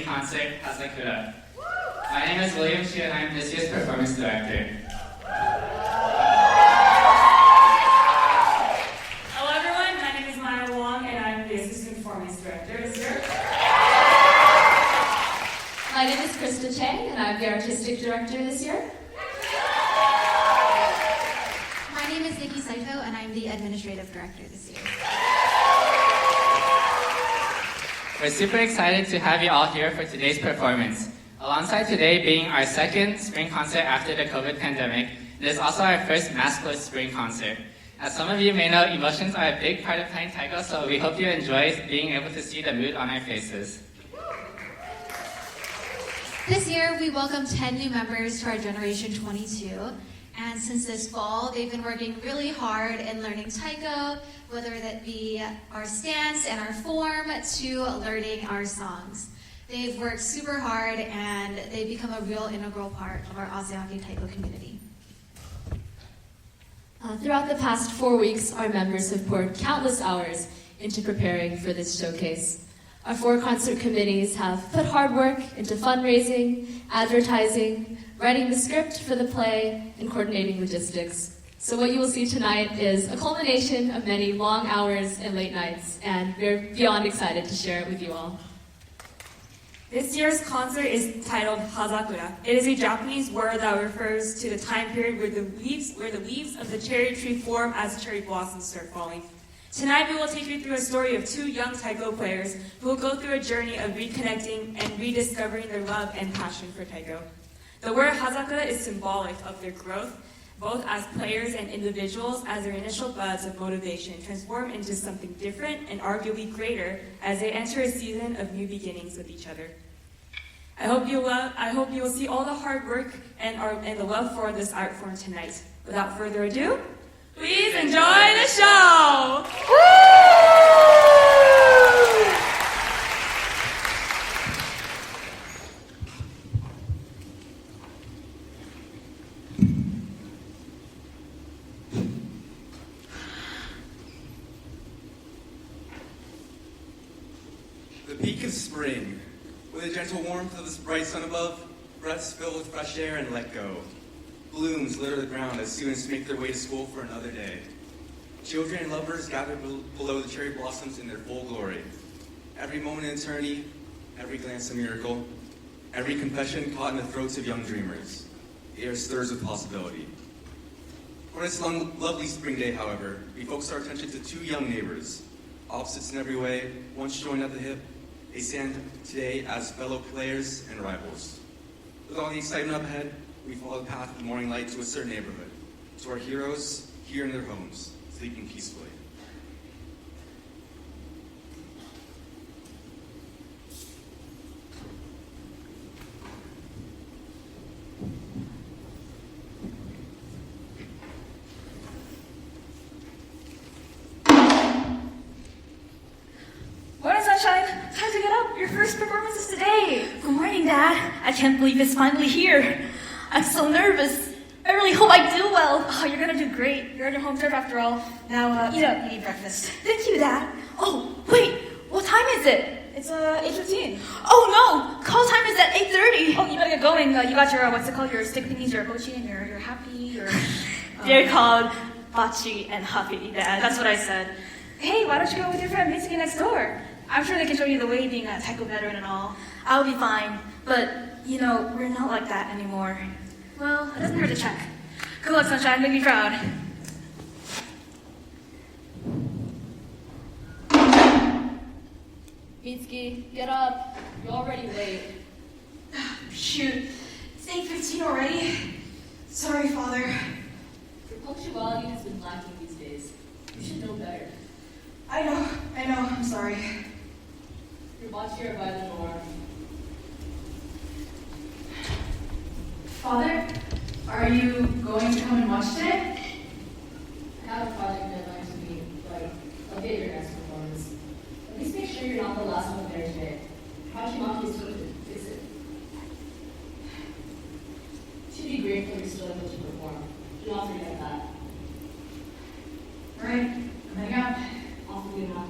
concert, Hazakura. My name is William Chu and I'm this year's performance director. Hello everyone, my name is Maya Wong and I'm the assistant performance director this year. My name is Krista Chang and I'm the artistic director this year. My name is Nikki Saito and I'm the administrative director this year. We're super excited to have you all here for today's performance. Alongside today being our second spring concert after the COVID pandemic, it is also our first maskless spring concert. As some of you may know, emotions are a big part of playing taiko, so we hope you enjoy being able to see the mood on our faces. This year, we welcomed 10 new members to our Generation 22. And since this fall, they've been working really hard in learning taiko, whether that be our stance and our form to learning our songs. They've worked super hard and they've become a real integral part of our Asayake Taiko community. Throughout the past 4 weeks, our members have poured countless hours into preparing for this showcase. Our 4 concert committees have put hard work into fundraising, advertising, writing the script for the play, and coordinating logistics. So what you will see tonight is a culmination of many long hours and late nights, and we're beyond excited to share it with you all. This year's concert is titled Hazakura. It is a Japanese word that refers to the time period where the leaves of the cherry tree form as cherry blossoms start falling. Tonight we will take you through a story of 2 young taiko players who will go through a journey of reconnecting and rediscovering their love and passion for taiko. The word Hazakura is symbolic of their growth, both as players and individuals, as their initial buds of motivation transform into something different and arguably greater as they enter a season of new beginnings with each other. I hope you will see all the hard work and the love for this art form tonight. Without further ado, please enjoy the show! The peak of spring, with a gentle warmth of the bright sun above, breaths filled with fresh air and let go. Blooms litter the ground as students make their way to school for another day. Children and lovers gather below the cherry blossoms in their full glory. Every moment in eternity, every glance a miracle, every confession caught in the throats of young dreamers. The air stirs with possibility. For this lovely spring day, however, we focus our attention to 2 young neighbors, opposites in every way, once joined at the hip. They stand today as fellow players and rivals. With all the excitement up ahead, we follow the path of the morning light to a certain neighborhood, to our heroes here in their homes, sleeping peacefully. Morning, Sunshine! Time to get up! Your first performance is today! Good morning, Dad. I can't believe it's finally here. I'm so nervous. I really hope I do well. Oh, you're gonna do great. You're on your home turf after all. Now, eat up. You need breakfast. Thank you, Dad. Oh, wait. What time is it? It's 8:15. Oh, no. Call time is at 8:30. Oh, you better get going. You got your, what's it called? Your stick thingies, your mochi, and your happy, your... They're called Bachi and Happy, Dad. That's what I said. Hey, why don't you go with your friend Mitsuki next door? I'm sure they can show you the way, being a taiko veteran and all. I'll be fine. But, we're not like that anymore. Well, it doesn't hurt to check. Good luck, Sunshine. Make me proud. Mitsuki, get up. You're already late. Shoot. It's 8:15 already. Sorry, Father. Your punctuality has been lacking these days. You should know better. I know. I'm sorry. Your watch here by the door. Father, are you going to come and watch today? I have a project deadline to meet, but I'll get your next performance. At least make sure you're not the last one there today. Hachimaki is twisted. Fix it. She'd be grateful you're still able to perform. Do not forget that. All right, I'm heading out. Off we go.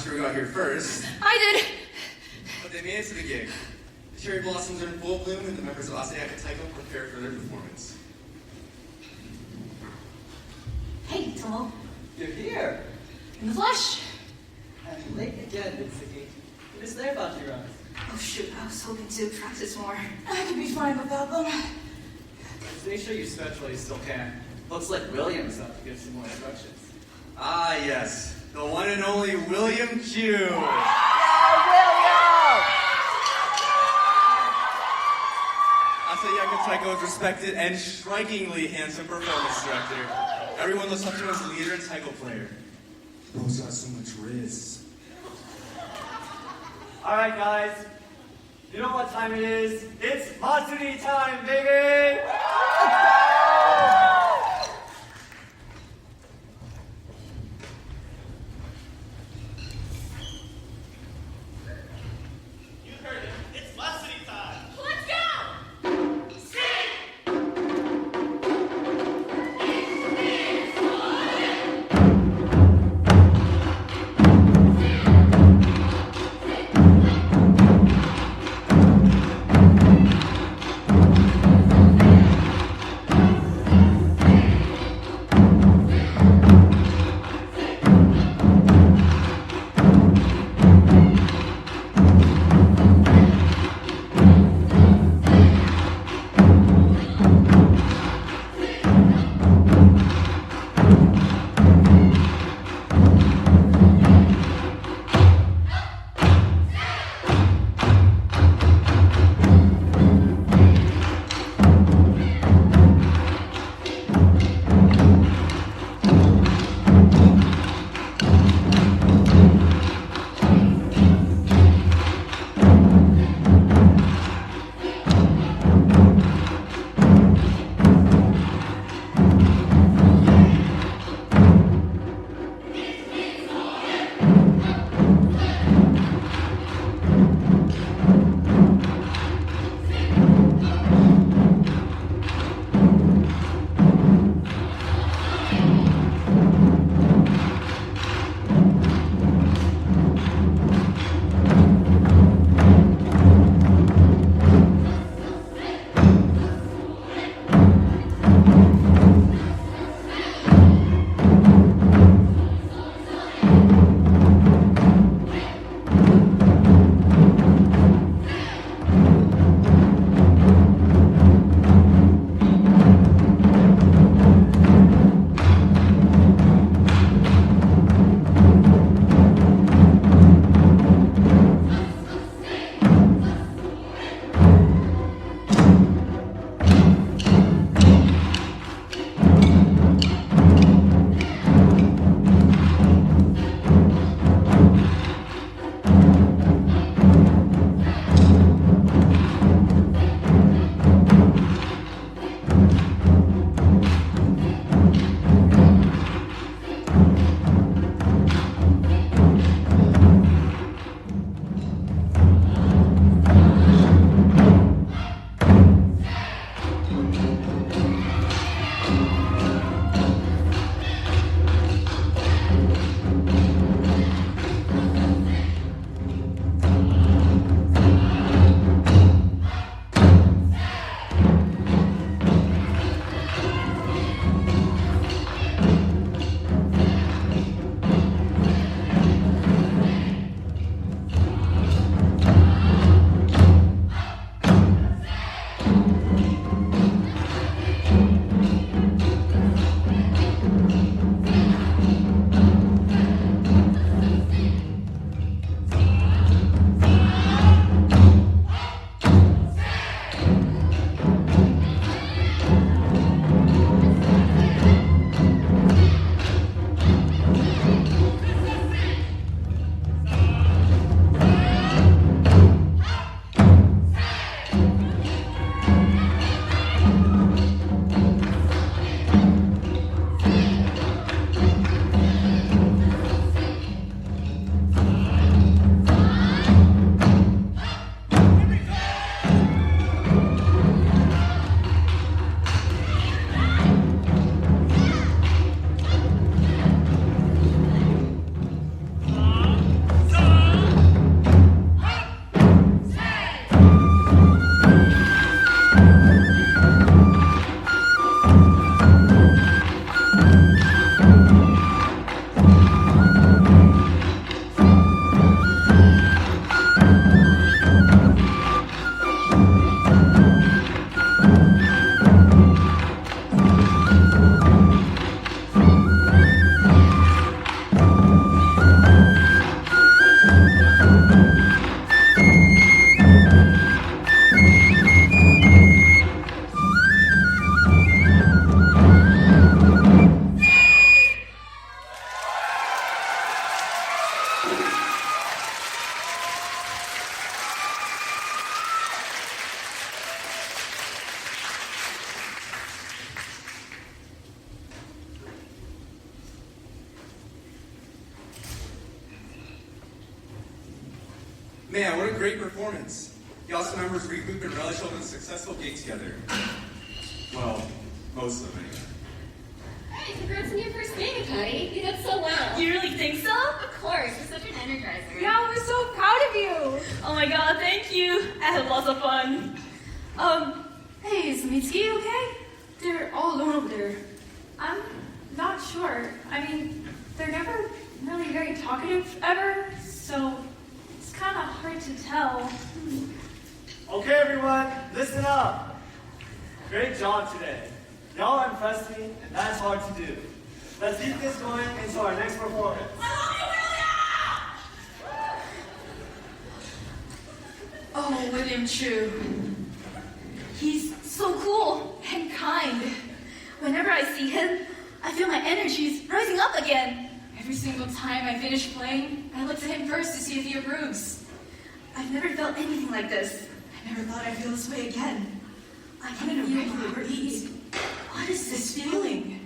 sure who got here first, I did. but they made it to the gig. The cherry blossoms are in full bloom, and the members of Asayake Taiko prepare for their performance. Hey, Tomo. You're here. In the flesh. I'm late again, Mitsuki. What is there about your eyes? Oh shoot, I was hoping to practice more. I could be fine without them. Just make sure you stretch while you still can. Looks like William's about to give some more instructions. Ah, yes, the one and only William Q. Asayake Taiko is respected and strikingly handsome performance director. Everyone looks up to him as a leader and Taiko player. Bro's got so much riz. Alright, guys. You know what time it is? It's Matsuri time, baby! You heard it. It's Matsuri time. Let's go! Man, what a great performance. The also members regroup and relish over the successful gig together. Well, most of them anyway. Hey, congrats on your first thing, Akari. You did so well. You really think so? Of course, you're such an energizer. Yeah, we're so proud of you. Oh my god, thank you. I had lots of fun. Hey, is Mitsuki okay? They're all alone over there. I'm not sure. I mean, they're never really very talkative ever, so it's kind of hard to tell. Okay, everyone, listen up. Great job today. Y'all impressed me, and that's hard to do. Let's keep this going into our next performance. Oh, William Chu. He's so cool and kind. Whenever I see him, I feel my energies rising up again. Every single time I finish playing, I look to him first to see if he approves. I've never felt anything like this. I never thought I'd feel this way again. I can't even breathe. What is this feeling?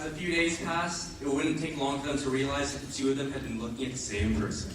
a few days passed, it wouldn't take long for them to realize that the two of them had been looking at the same person.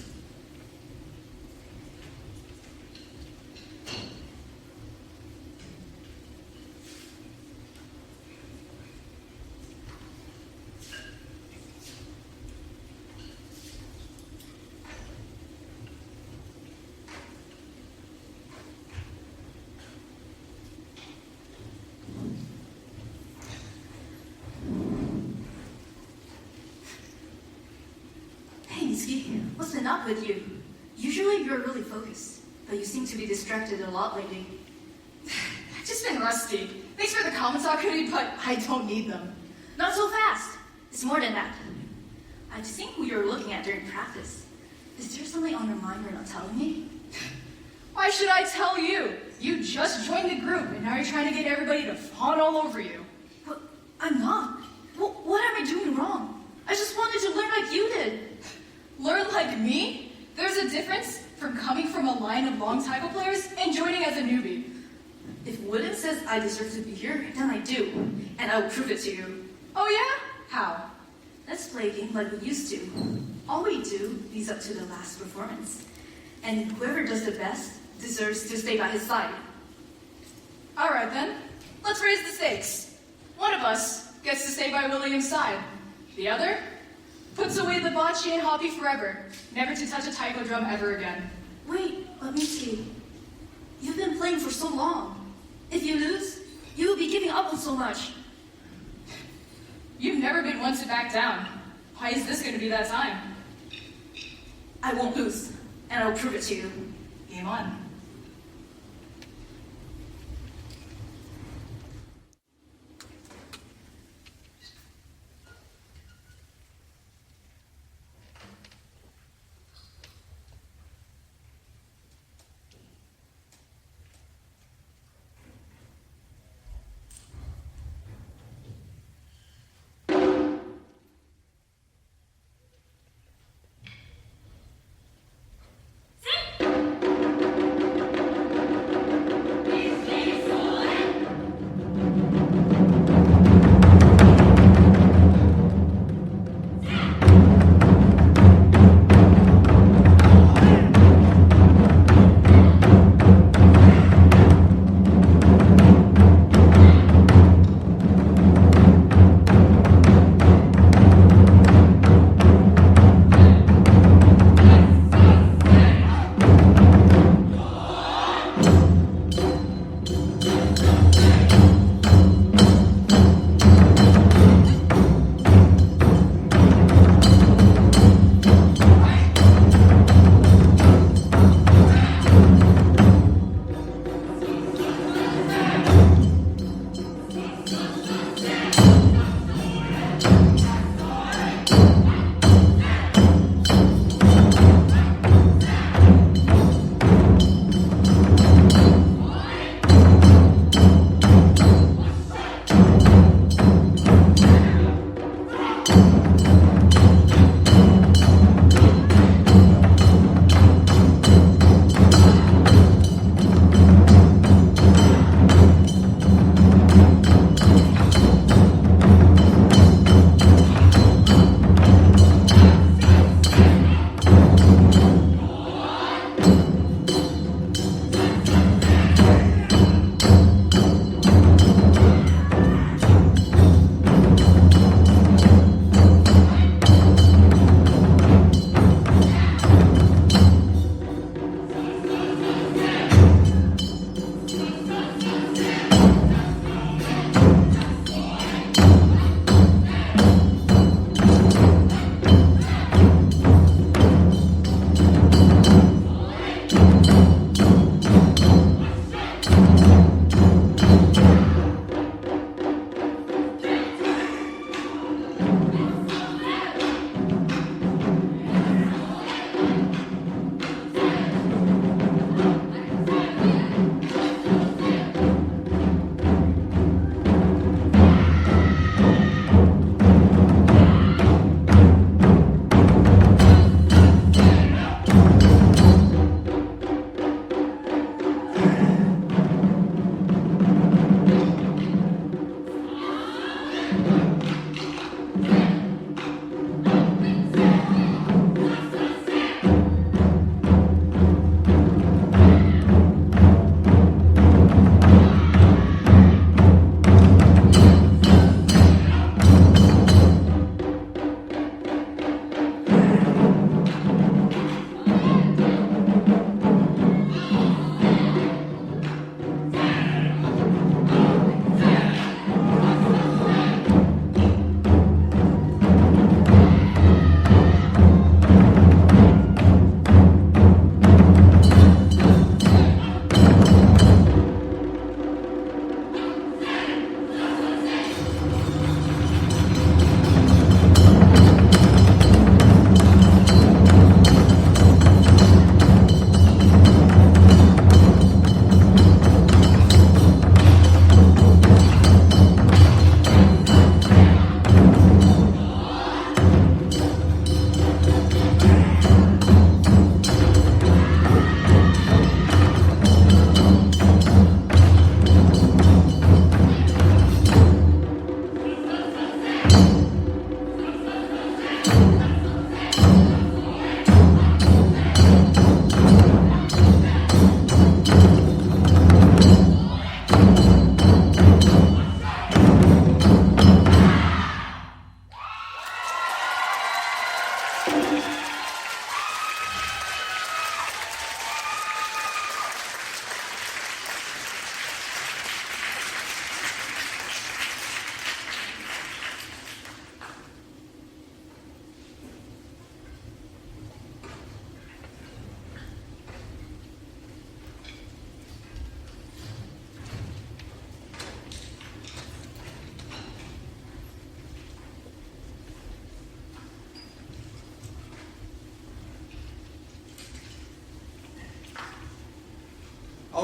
Hey, Mitsuki, what's been up with you? Usually you're really focused, but you seem to be distracted a lot lately. I've just been rusty. Thanks for the comments, Akari, but I don't need them. Not so fast. It's more than that. I've seen who you're looking at during practice. Is there something on your mind you're not telling me? Why should I tell you? You just joined the group, and now you're trying to get everybody to fawn all over you. But I'm not. What am I doing wrong? I just wanted to learn like you did. Learn like me? There's a difference from coming from a line of long Taiko players and joining as a newbie. If Wooden says I deserve to be here, then I do. And I'll prove it to you. Oh yeah? How? Let's play a game like we used to. All we do leads up to the last performance. And whoever does the best deserves to stay by his side. Alright then, let's raise the stakes. One of us gets to stay by William's side. The other puts away the bocce and hoppy forever, never to touch a taiko drum ever again. Wait, let me see. You've been playing for so long. If you lose, you will be giving up on so much. You've never been one to back down. Why is this going to be that time? I won't lose, and I'll prove it to you. Game on.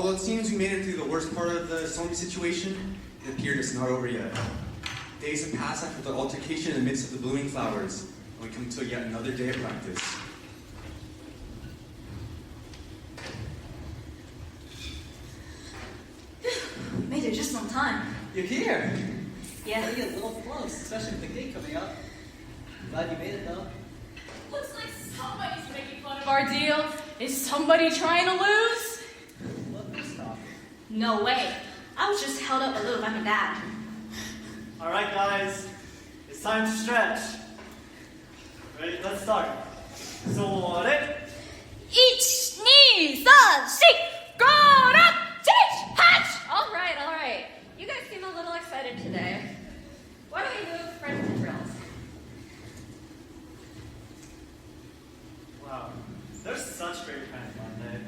Although it seems we made it through the worst part of the stormy situation, it appeared it's not over yet. Days have passed after the altercation in the midst of the blooming flowers, and we come to yet another day of practice. Made it just on time. You're here. Yeah. You're getting a little close, especially with the gate coming up. Glad you made it though. Looks like somebody's making fun of our deal. Is somebody trying to lose? Look, who's talking? No way. I was just held up a little by my dad. All right, guys, it's time to stretch. Ready? Let's start. それ。1、2、3、4、5、6、7、8! All right. You guys seem a little excited today. Why don't we move right into drills? Wow, they're such great friends, aren't they?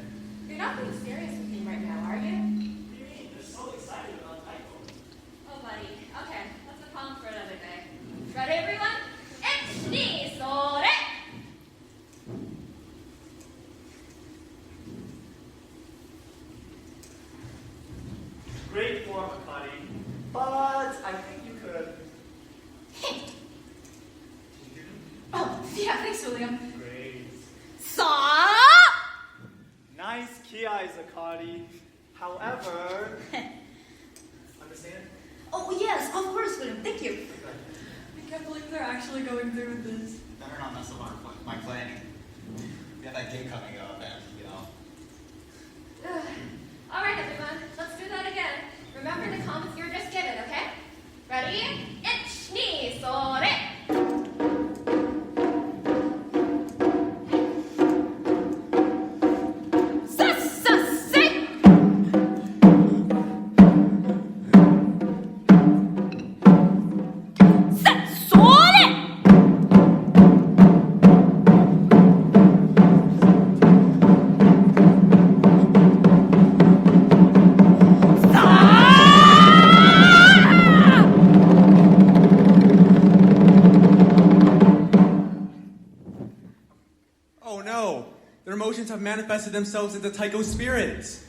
You're not being serious with me right now, are you? What do you mean? They're so excited about Taiko. Oh, buddy. Okay, that's a problem for another day. Ready, everyone? 1、2、それ! Great form, Akari, but I think you could. Oh, yeah, thanks, William. Great. Stop! Nice key eyes, Akari. However, understand? Oh, yes, of course, William. Thank you. I can't believe they're actually going through with this. Better not mess up my planning. We have that gig coming up, and All right, everyone. Let's do that again. Remember the comments you were just given, okay? Ready? 1、2、それ! Oh no! Their emotions have manifested themselves into Taiko's spirits.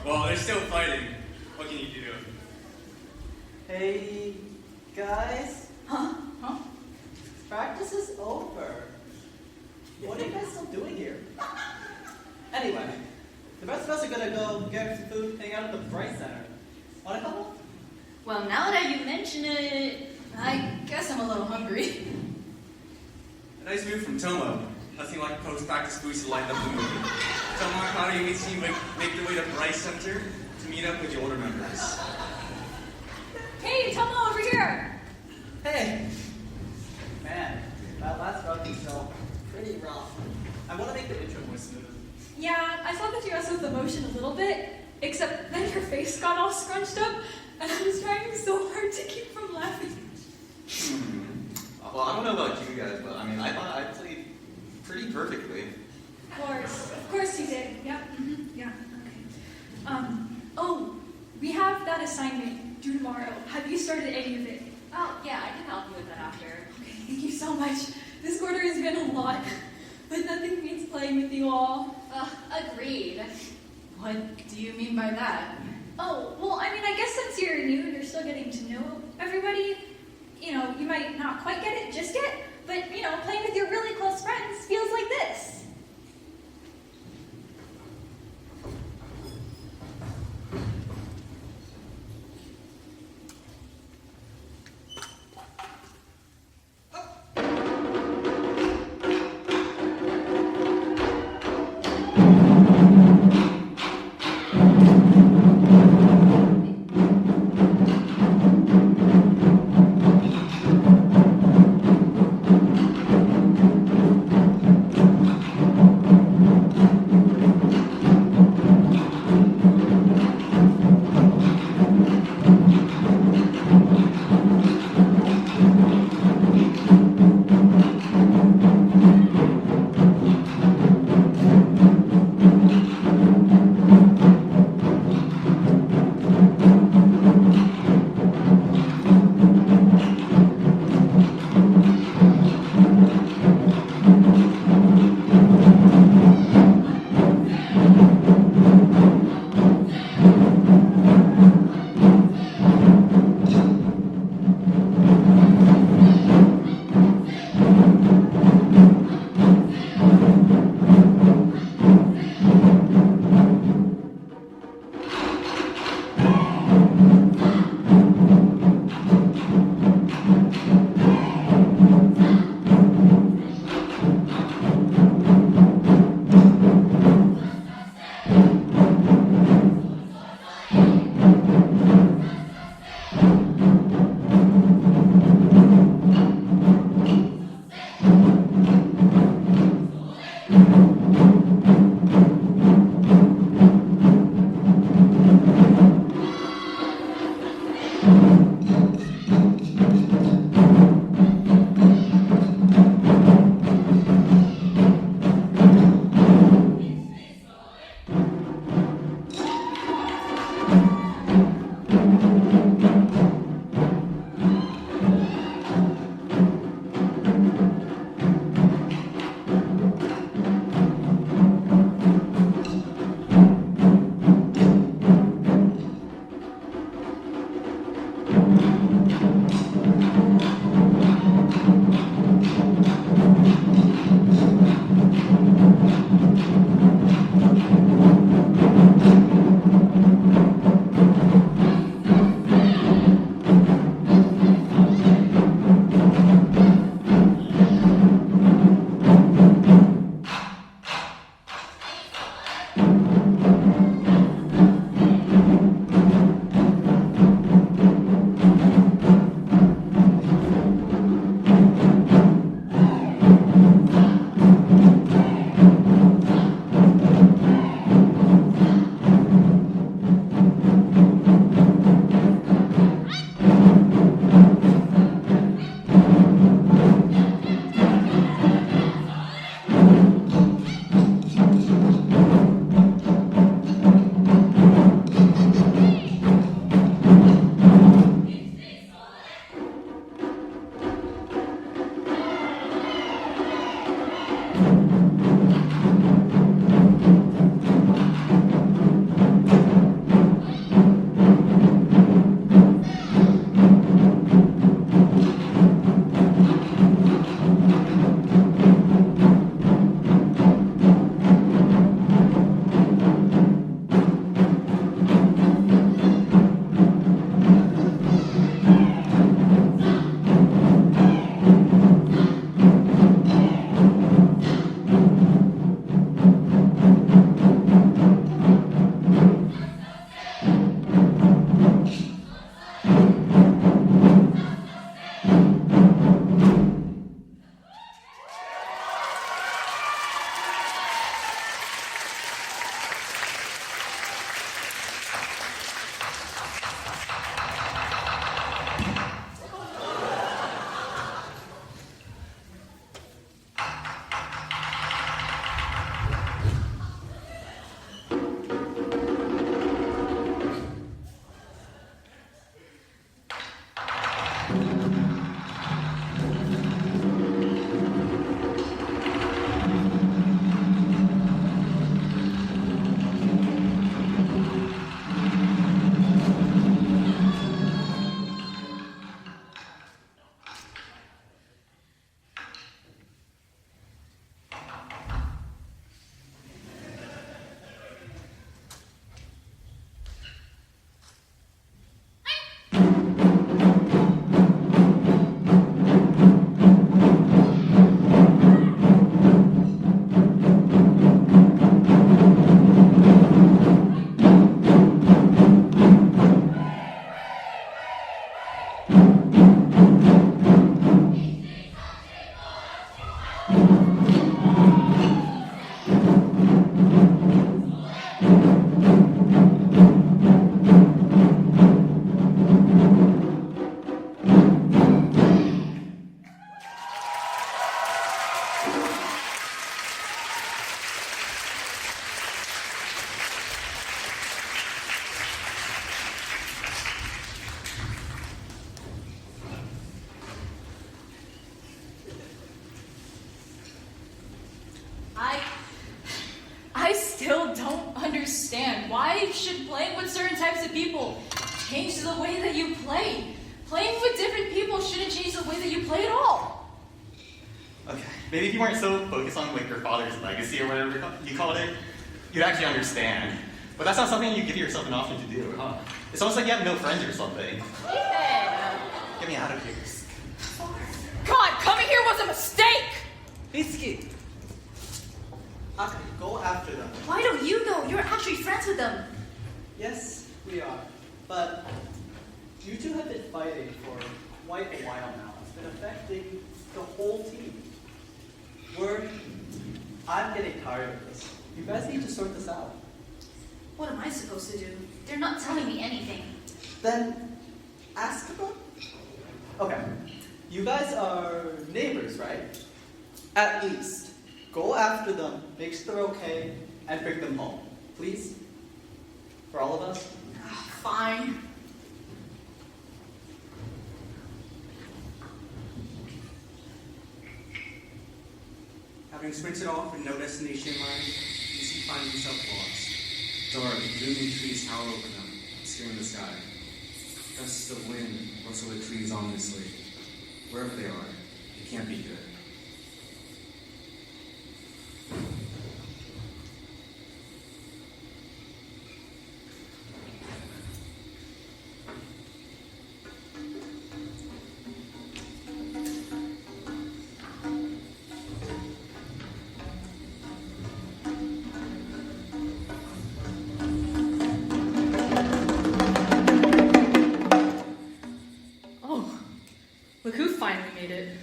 Well, they're still fighting. What can you do? Hey, guys. Huh? Practice is over. What are you guys still doing here? Anyway, the rest of us are gonna go get some food, hang out at the Bryce Center. Want a couple? Well, now that you mention it, I guess I'm a little hungry. A nice move from Tomo. Nothing like post-practice boost to light up the movie. Tomo and Akari makes you make their way to Bryce Center to meet up with the older members. Hey, Tomo, over here! Hey! Man, that last rugby felt pretty rough. I want to make the intro more smooth. Yeah, I saw that you wrestled with the motion a little bit. Except then her face got all scrunched up, and I was trying so hard to keep from laughing. Well, I don't know about you guys, but I mean, I thought I played pretty perfectly. Of course you did. Yep. Yeah. Okay. Oh, we have that assignment due tomorrow. Have you started any of it? Oh, yeah, I can help you with that after. Okay, thank you so much. This quarter has been a lot, but nothing beats playing with you all. Agreed. What do you mean by that? Oh, well, I mean, I guess since you're new and you're still getting to know everybody, you know, you might not quite get it just yet, but, you know, playing with your really close friends feels like this. understand. Why should playing with certain types of people change the way that you play? Playing with different people shouldn't change the way that you play at all. Okay, maybe if you weren't so focused on like your father's legacy or whatever you called it, you'd actually understand. But that's not something you give yourself an option to do, huh? It's almost like you have no friends or something. Get me out of here. God, coming here was a mistake! Mitsuki! Akari, go after them. Why don't you go? You're actually friends with them. Yes, we are. But you two have been fighting for quite a while now. It's been affecting the whole team. I'm getting tired of this. You guys need to sort this out. What am I supposed to do? They're not telling me anything. Then ask them. Okay. You guys are neighbors, right? At least go after them, make sure they're okay, and bring them home. Please? For all of us? Fine. Having sprinted off with no destination in mind, Mitsuki finds himself lost. Dark, gloomy trees tower over them, obscuring the sky. Gusts of wind rustle the trees ominously. Wherever they are, it can't be good. Look who finally made it.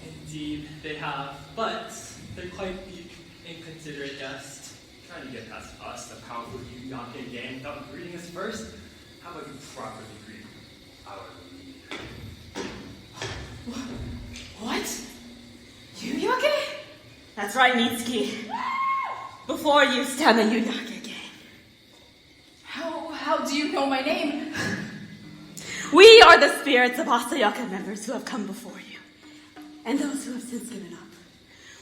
Indeed, they have, but they're quite weak, inconsiderate guests. Trying to get past us, the powerful Yuyake gang, without greeting us first. How about you properly greet our lead? What? Yuyake? That's right, Mitsuki. Before you stand the Yuyake gang. How do you know my name? We are the spirits of Asayake members who have come before you, and those who have since given up.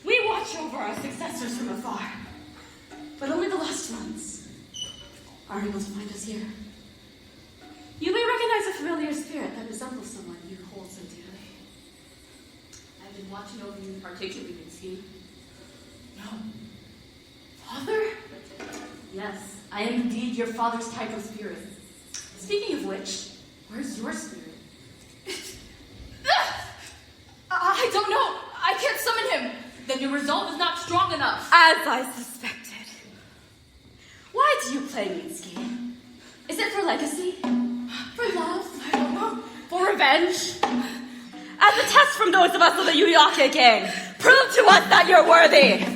We watch over our successors from afar, but only the lost ones are able to find us here. You may recognize a familiar spirit that resembles someone you hold so dearly. I've been watching over you particularly, Mitsuki. No. Father? Yes, I am indeed your father's Taiko spirit. Speaking of which, where's your spirit? I don't know. I can't summon him. Then your resolve is not strong enough. As I suspected. Why do you play Mitsuki? Is it for legacy? For love? I don't know. For revenge? As a test from those of us of the Yuyake gang, prove to us that you're worthy!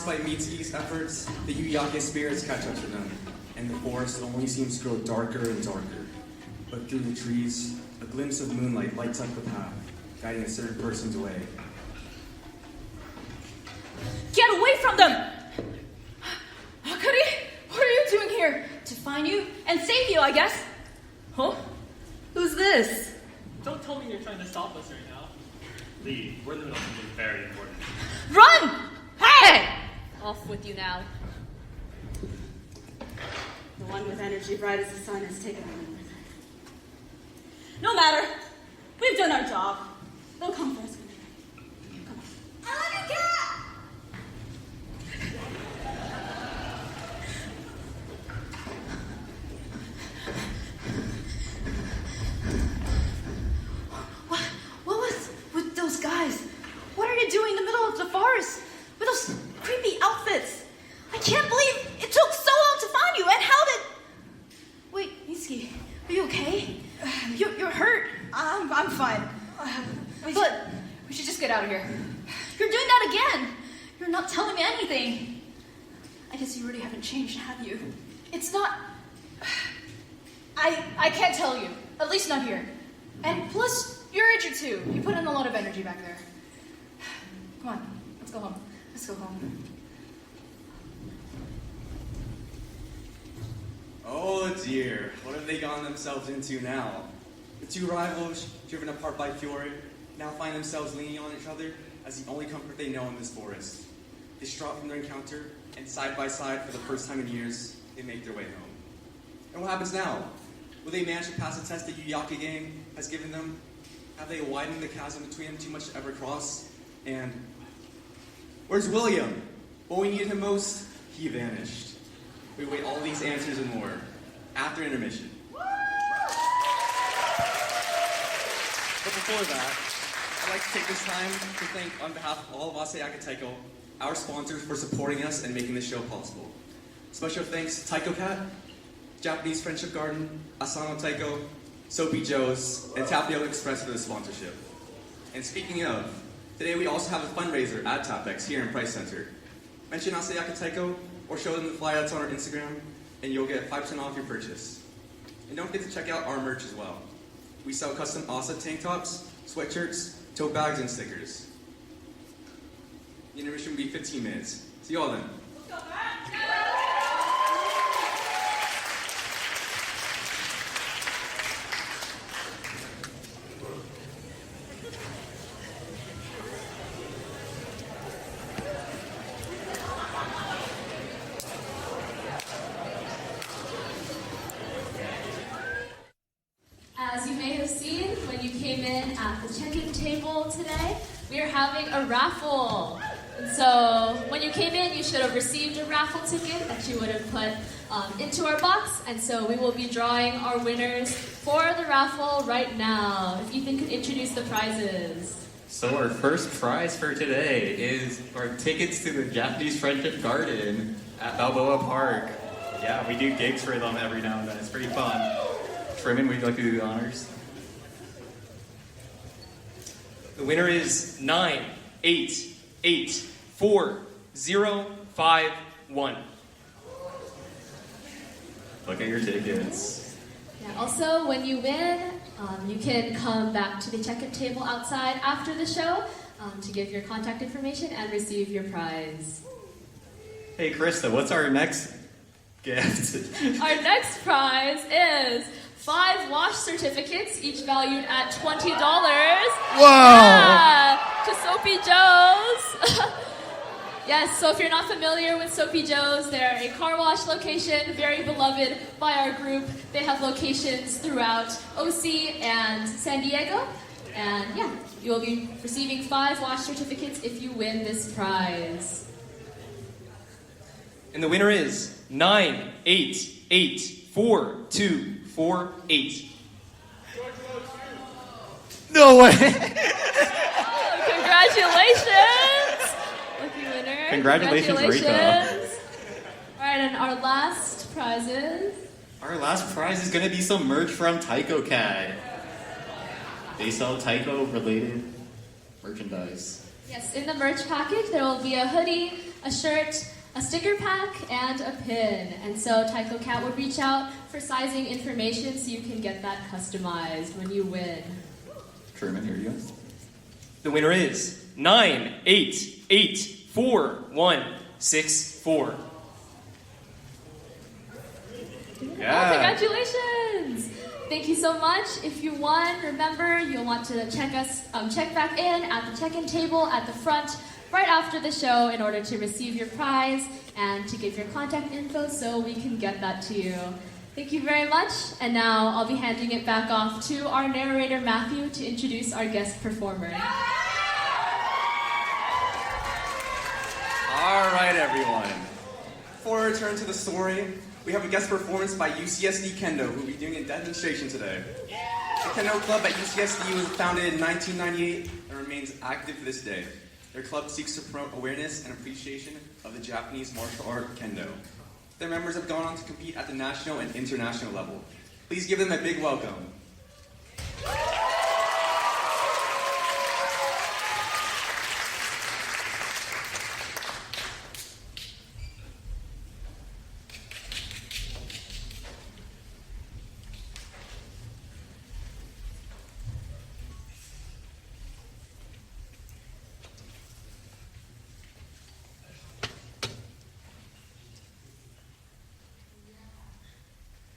Despite Mitsuki's efforts, the Yuyake spirits catch up to them, and the forest only seems to grow darker and darker. But through the trees, a glimpse of moonlight lights up the path, guiding a certain person's way. Get away from them! Akari, what are you doing here? To find you and save you, I guess. Huh? Who's this? Don't tell me you're trying to stop us right now. Leave. We're in the middle of something very important. Run! Hey! Off with you now. The one with energy bright as the sun has taken over. No matter. We've done our job. They'll come for us. Come on. I love you, cat! What was with those guys? What are they doing in the middle of the forest with those creepy outfits? I can't believe it took so long to find you. And how did? Wait, Mitsuki, are you okay? You're hurt. I'm fine. But We should just get out of here. you're doing that again. You're not telling me anything. I guess you really haven't changed, have you? It's not... I can't tell you. At least not here. And plus, you're injured too. You put in a lot of energy back there. Come on, let's go home. Let's go home. Oh dear, what have they gotten themselves into now? The two rivals, driven apart by fury, now find themselves leaning on each other as the only comfort they know in this forest. Distraught from their encounter, and side by side for the first time in years, they make their way home. And what happens now? Will they manage to pass the test the Yuyake game has given them? Have they widened the chasm between them too much to ever cross? And where's William? When we needed him most, he vanished. We wait all these answers and more after intermission. But before that, I'd like to take this time to thank, on behalf of all of Asayake Taiko, our sponsors for supporting us and making this show possible. Special thanks to Taiko Cat, Japanese Friendship Garden, Asano Taiko, Soapy Joe's, and Tapioca Express for the sponsorship. And speaking of, today we also have a fundraiser at TapEx here in Price Center. Mention Asayake Taiko or show them the flyer that's on our Instagram, and you'll get 5% off your purchase. And don't forget to check out our merch as well. We sell custom Asa tank tops, sweatshirts, tote bags, and stickers. The intermission will be 15 minutes. See you all then. As you may have seen when you came in at the check-in table today, we are having a raffle. And so when you came in, you should have received a raffle ticket that you would have put into our box. And so we will be drawing our winners for the raffle right now. If Ethan could introduce the prizes. So our first prize for today is our tickets to the Japanese Friendship Garden at Balboa Park. Yeah, we do gigs for them every now and then. It's pretty fun. Truman, would you like to do the honors? The winner is 9884051. Look at your tickets. Yeah, also, when you win, you can come back to the check-in table outside after the show to give your contact information and receive your prize. Hey, Krista, what's our next gift? Our next prize is 5 wash certificates, each valued at $20. Whoa! Yeah, to Soapy Joe's. Yes, so if you're not familiar with Soapy Joe's, they're a car wash location, very beloved by our group. They have locations throughout OC and San Diego. And yeah, you will be receiving 5 wash certificates if you win this prize. And the winner is 9884248. No way! Congratulations! Lucky winner. Congratulations, Rika. All right, and our last prizes. Our last prize is going to be some merch from Taiko Cat. They sell Taiko-related merchandise. Yes, in the merch package, there will be a hoodie, a shirt, a sticker pack, and a pin. And so Taiko Cat would reach out for sizing information so you can get that customized when you win. Truman, here you go. The winner is 9884164. Oh, congratulations! Thank you so much. If you won, remember you'll want to check back in at the check-in table at the front right after the show in order to receive your prize and to give your contact info so we can get that to you. Thank you very much. And now I'll be handing it back off to our narrator Matthew to introduce our guest performer. All right, everyone. Before I return to the story, we have a guest performance by UCSD Kendo, who will be doing a demonstration today. The Kendo Club at UCSD was founded in 1998 and remains active to this day. Their club seeks to promote awareness and appreciation of the Japanese martial art Kendo. Their members have gone on to compete at the national and international level. Please give them a big welcome.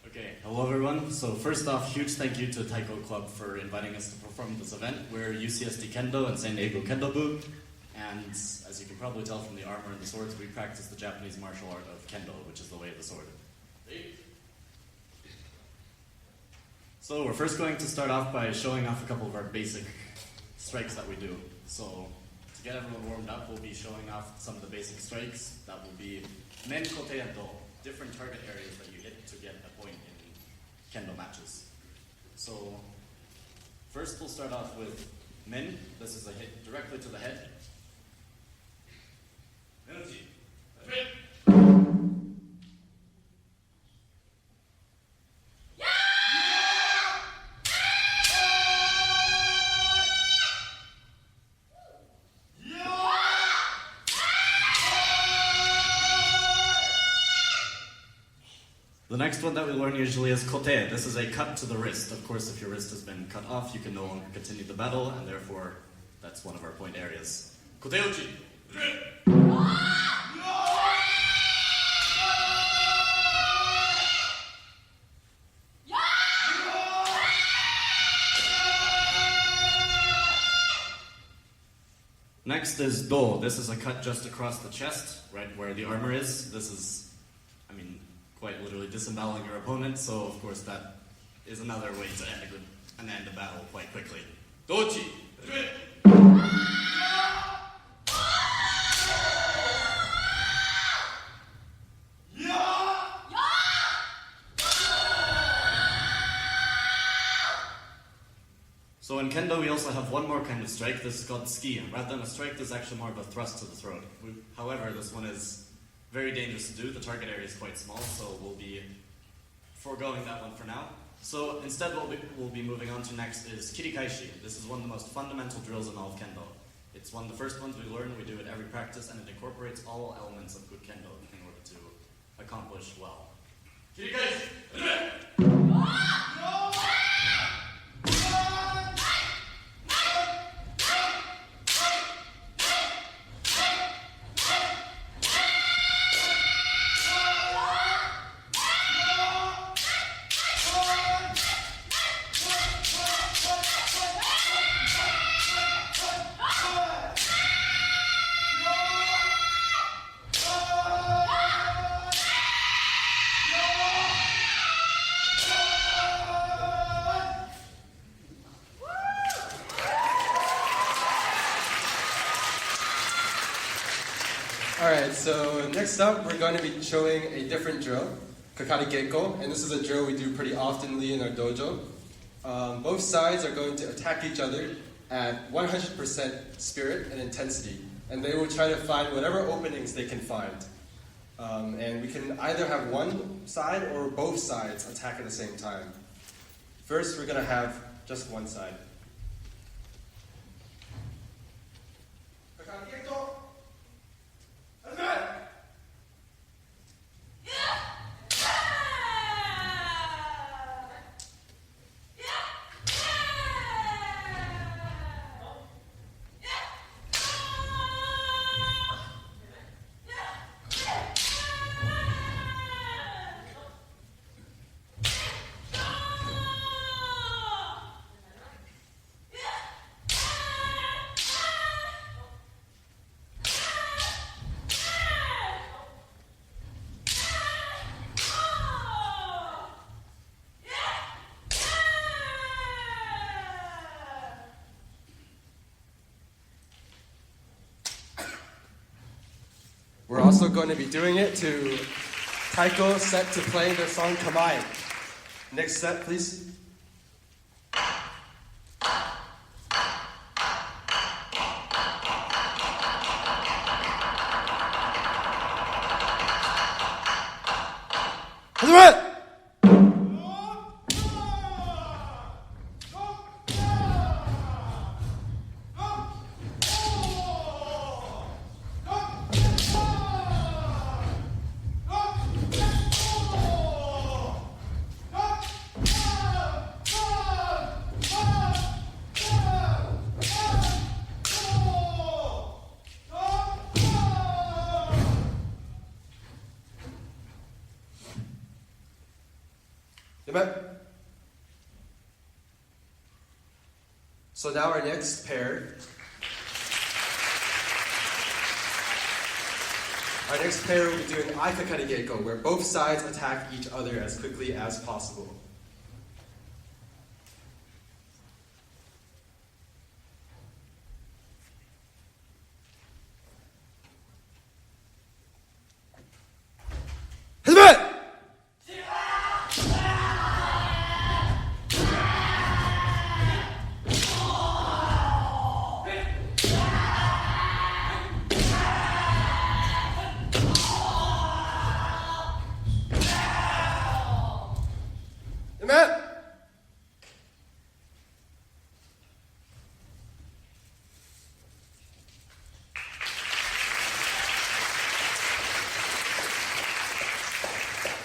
Okay, hello everyone. So first off, huge thank you to Taiko Club for inviting us to perform this event. We're UCSD Kendo and San Diego Kendo Bu, and as you can probably tell from the armor and the swords, we practice the Japanese martial art of Kendo, which is the way of the sword. So we're first going to start off by showing off a couple of our basic strikes that we do. So to get everyone warmed up, we'll be showing off some of the basic strikes. That will be men, kote, and do, different target areas that you hit to get a point in Kendo matches. So first we'll start off with men. This is a hit directly to the head. The next one that we learn usually is kote. This is a cut to the wrist. Of course, if your wrist has been cut off, you can no longer continue the battle, and therefore, that's one of our point areas. Kote uchi. Next is do. This is a cut just across the chest, right where the armor is. This is, quite literally disemboweling your opponent, so of course that is another way to end a battle quite quickly. Dochi! So in Kendo we also have one more kind of strike. This is called ski. Rather than a strike, this is actually more of a thrust to the throat. However, this one is very dangerous to do. The target area is quite small, so we'll be foregoing that one for now. So instead what we'll be moving on to next is kirikaishi. This is one of the most fundamental drills in all of Kendo. It's one of the first ones we learn, we do it every practice, and it incorporates all elements of good Kendo in order to accomplish well. Kirikaishi! Alright, so next up we're going to be showing a different drill, Kakari Geiko, and this is a drill we do pretty oftenly in our dojo. Both sides are going to attack each other at 100% spirit and intensity, and they will try to find whatever openings they can find. And we can either have one side or both sides attack at the same time. First, we're going to have just one side. Kakari Geiko! Let's go! We're also going to be doing it to Taiko set to playing their song Kamae. Next set, please. Hazakura! So now our next pair. Our next pair will be doing Aikakari Geiko, where both sides attack each other as quickly as possible.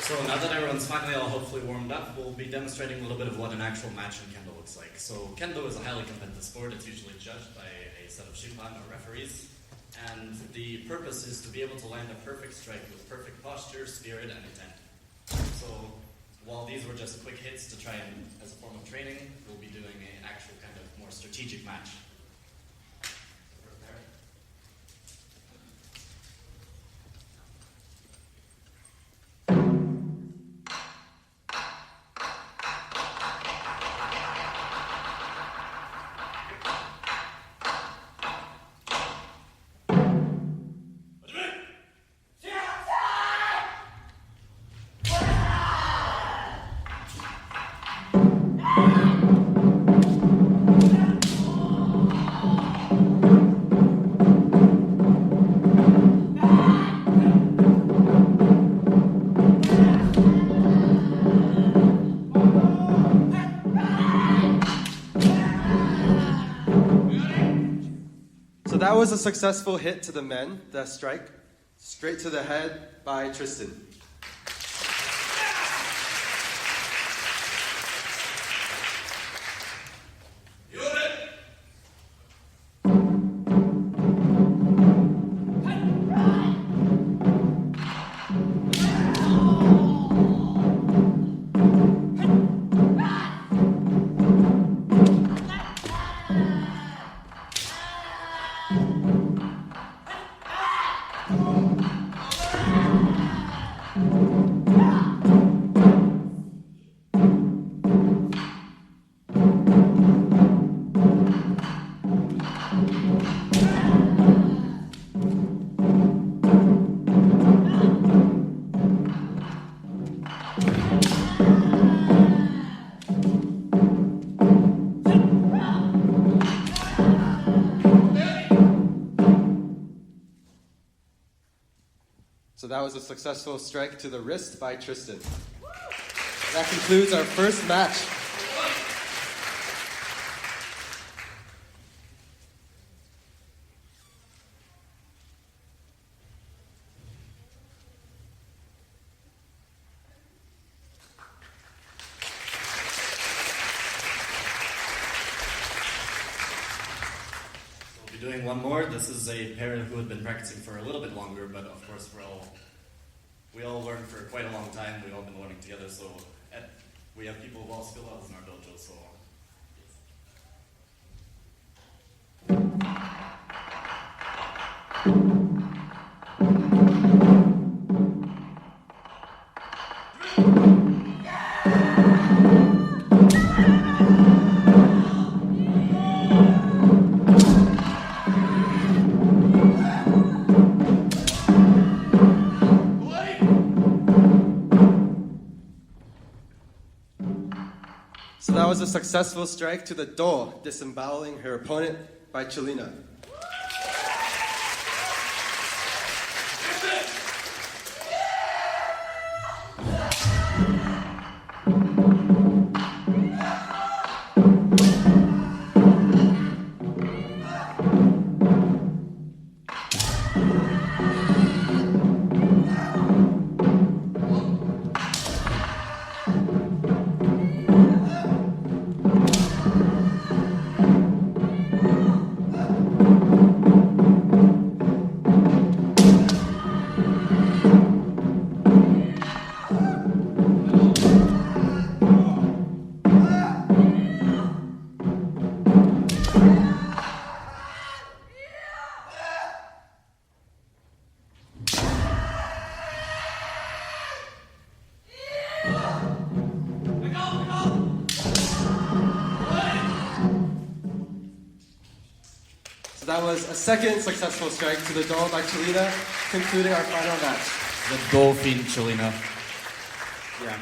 So now that everyone's finally all hopefully warmed up, we'll be demonstrating a little bit of what an actual match in Kendo looks like. So Kendo is a highly competitive sport. It's usually judged by a set of shupan or referees. And the purpose is to be able to land a perfect strike with perfect posture, spirit, and intent. So while these were just quick hits to try and, as a form of training, we'll be doing an actual kind of more strategic match. That was a successful hit to the men, the strike, straight to the head by Tristan. So that was a successful strike to the wrist by Tristan. That concludes our first match. Doing one more. This is a pair who had been practicing for a little bit longer, but of course we all learned for quite a long time. We've all been learning together, so we have people with all skill levels in our dojo, so was a successful strike to the do, disemboweling her opponent by Chelina. That was a second successful strike to the doll by Chelina, concluding our final match. The dolphin Chelina. Yeah.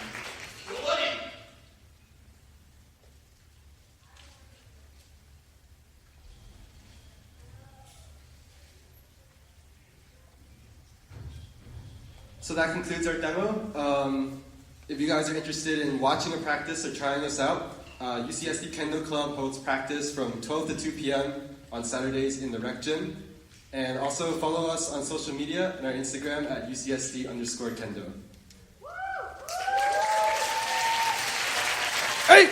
So that concludes our demo. If you guys are interested in watching a practice or trying us out, UCSD Kendo Club holds practice from 12 to 2 p.m. on Saturdays in the rec gym. And also follow us on social media and our Instagram at UCSD_Kendo. Hey!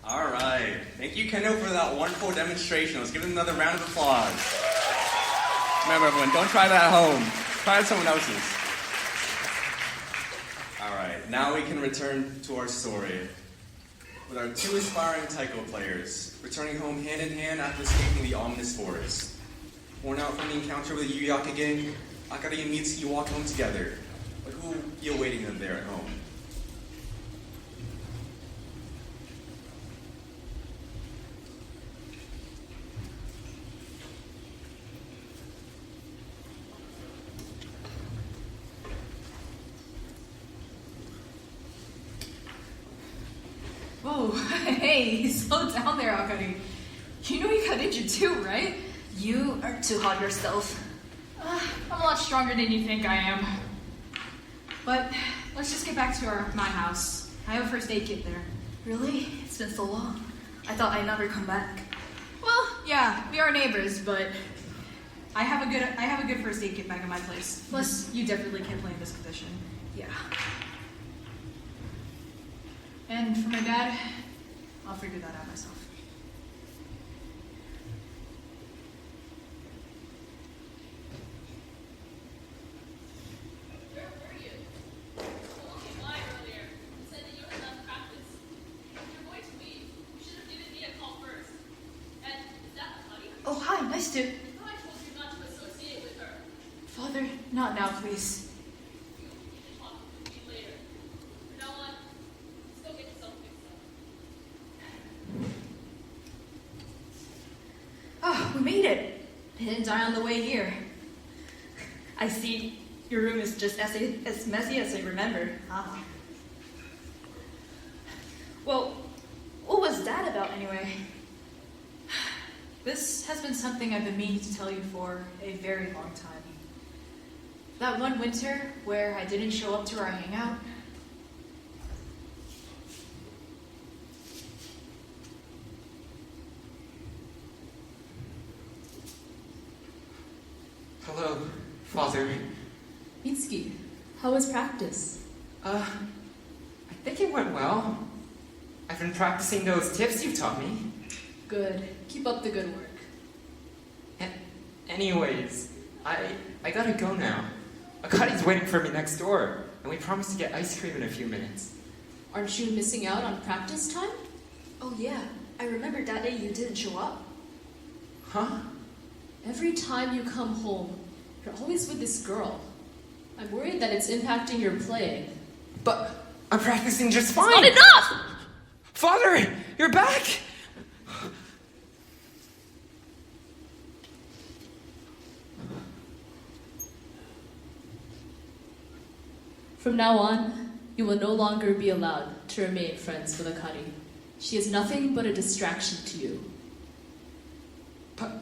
All right. Thank you, Kendo, for that wonderful demonstration. Let's give it another round of applause. Remember, everyone, don't try that at home. Try it at someone else's. All right. Now we can return to our story with our two aspiring taiko players returning home hand in hand after escaping the ominous forest. Worn out from the encounter with the Yuyaka gang, Akari and Mitsuki walk home together. But who will be awaiting them there at home? Whoa, hey, slow down there, Akari. You know you got injured too, right? You are too hard yourself. I'm a lot stronger than you think I am. But let's just get back to my house. I have a first aid kit there. Really? It's been so long. I thought I'd never come back. Well, yeah, we are neighbors, but I have a good first aid kit back at my place. Plus, you definitely can't play in this condition. Yeah. And for my dad, I'll figure that out myself. Where were you? Someone came by earlier and said that you had enough practice. If you're going to leave, you should have given me a call first. And is that Akari? Oh, hi, nice to... I thought I told you not to associate with her. Father, not now, please. You can talk with me later. From now on, let's go get yourself fixed up. Oh, we made it. I didn't die on the way here. I see your room is just as messy as I remember. Ah. Well, what was that about anyway? This has been something I've been meaning to tell you for a very long time. That one winter where I didn't show up to our hangout. Hello, Father. Mitsuki, how was practice? I think it went well. I've been practicing those tips you've taught me. Good. Keep up the good work. Anyways, I gotta go now. Akari's waiting for me next door, and we promised to get ice cream in a few minutes. Aren't you missing out on practice time? Oh yeah, I remember that day you didn't show up. Huh? Every time you come home, you're always with this girl. I'm worried that it's impacting your playing. But I'm practicing just fine. Not enough! Father, you're back! From now on, you will no longer be allowed to remain friends with Akari. She is nothing but a distraction to you. But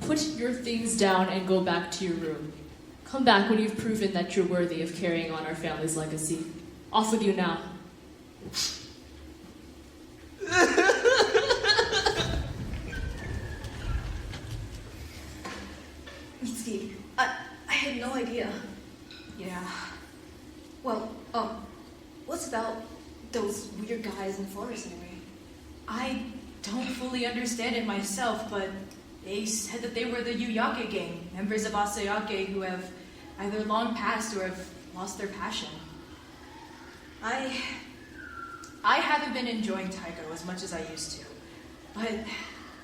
Put your things down and go back to your room. Come back when you've proven that you're worthy of carrying on our family's legacy. Off with you now. Mitsuki, I had no idea. Yeah. Well, what's about those weird guys in the forest anyway? I don't fully understand it myself, but they said that they were the Yuyake gang, members of Asayake who have either long passed or have lost their passion. I haven't been enjoying Taiko as much as I used to, but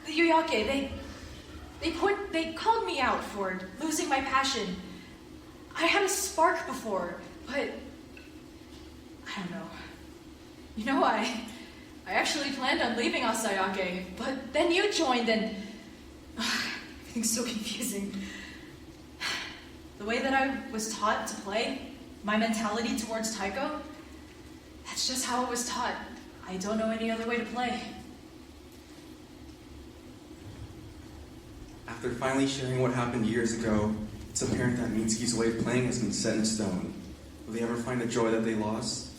the Yuyake, they called me out for losing my passion. I had a spark before, but I don't know. You know, I actually planned on leaving Asayake, but then you joined and everything's so confusing. The way that I was taught to play, my mentality towards Taiko, that's just how it was taught. I don't know any other way to play. After finally sharing what happened years ago, it's apparent that Mitsuki's way of playing has been set in stone. Will they ever find the joy that they lost?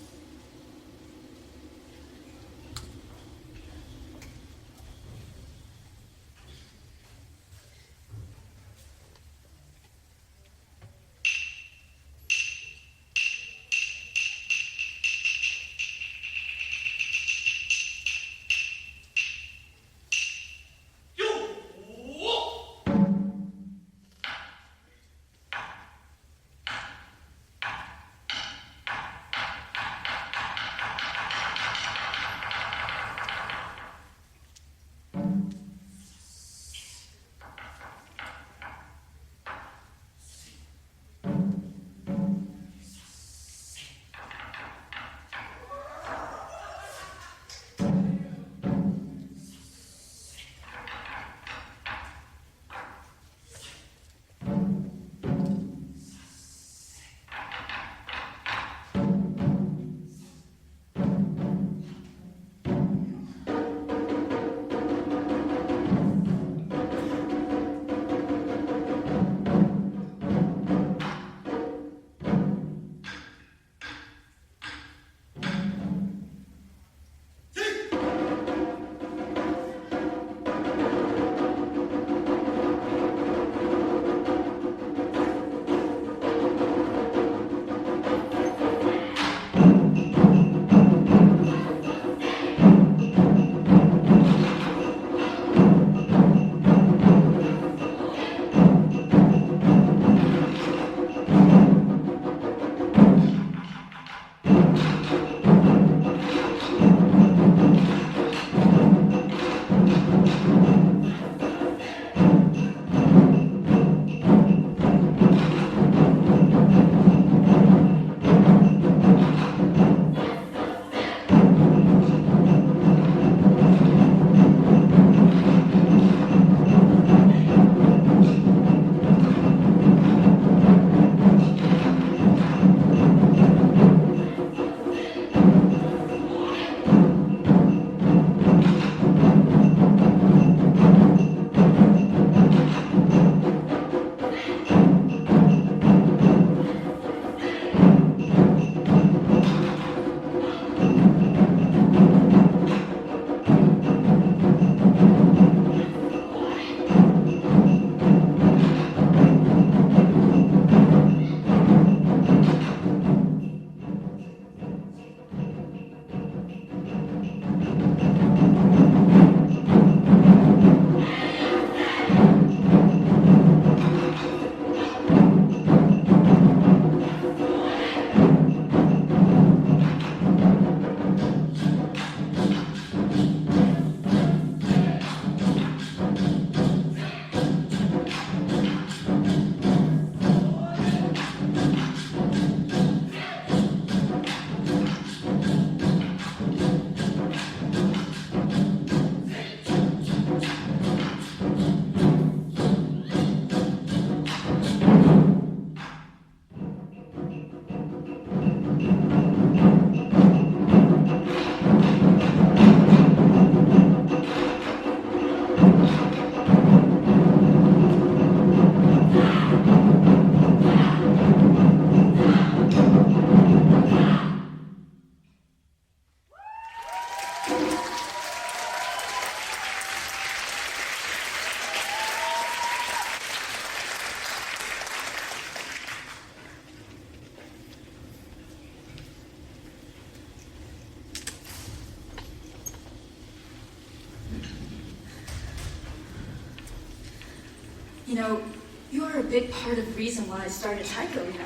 You know, you are a big part of the reason why I started Taiko, you know.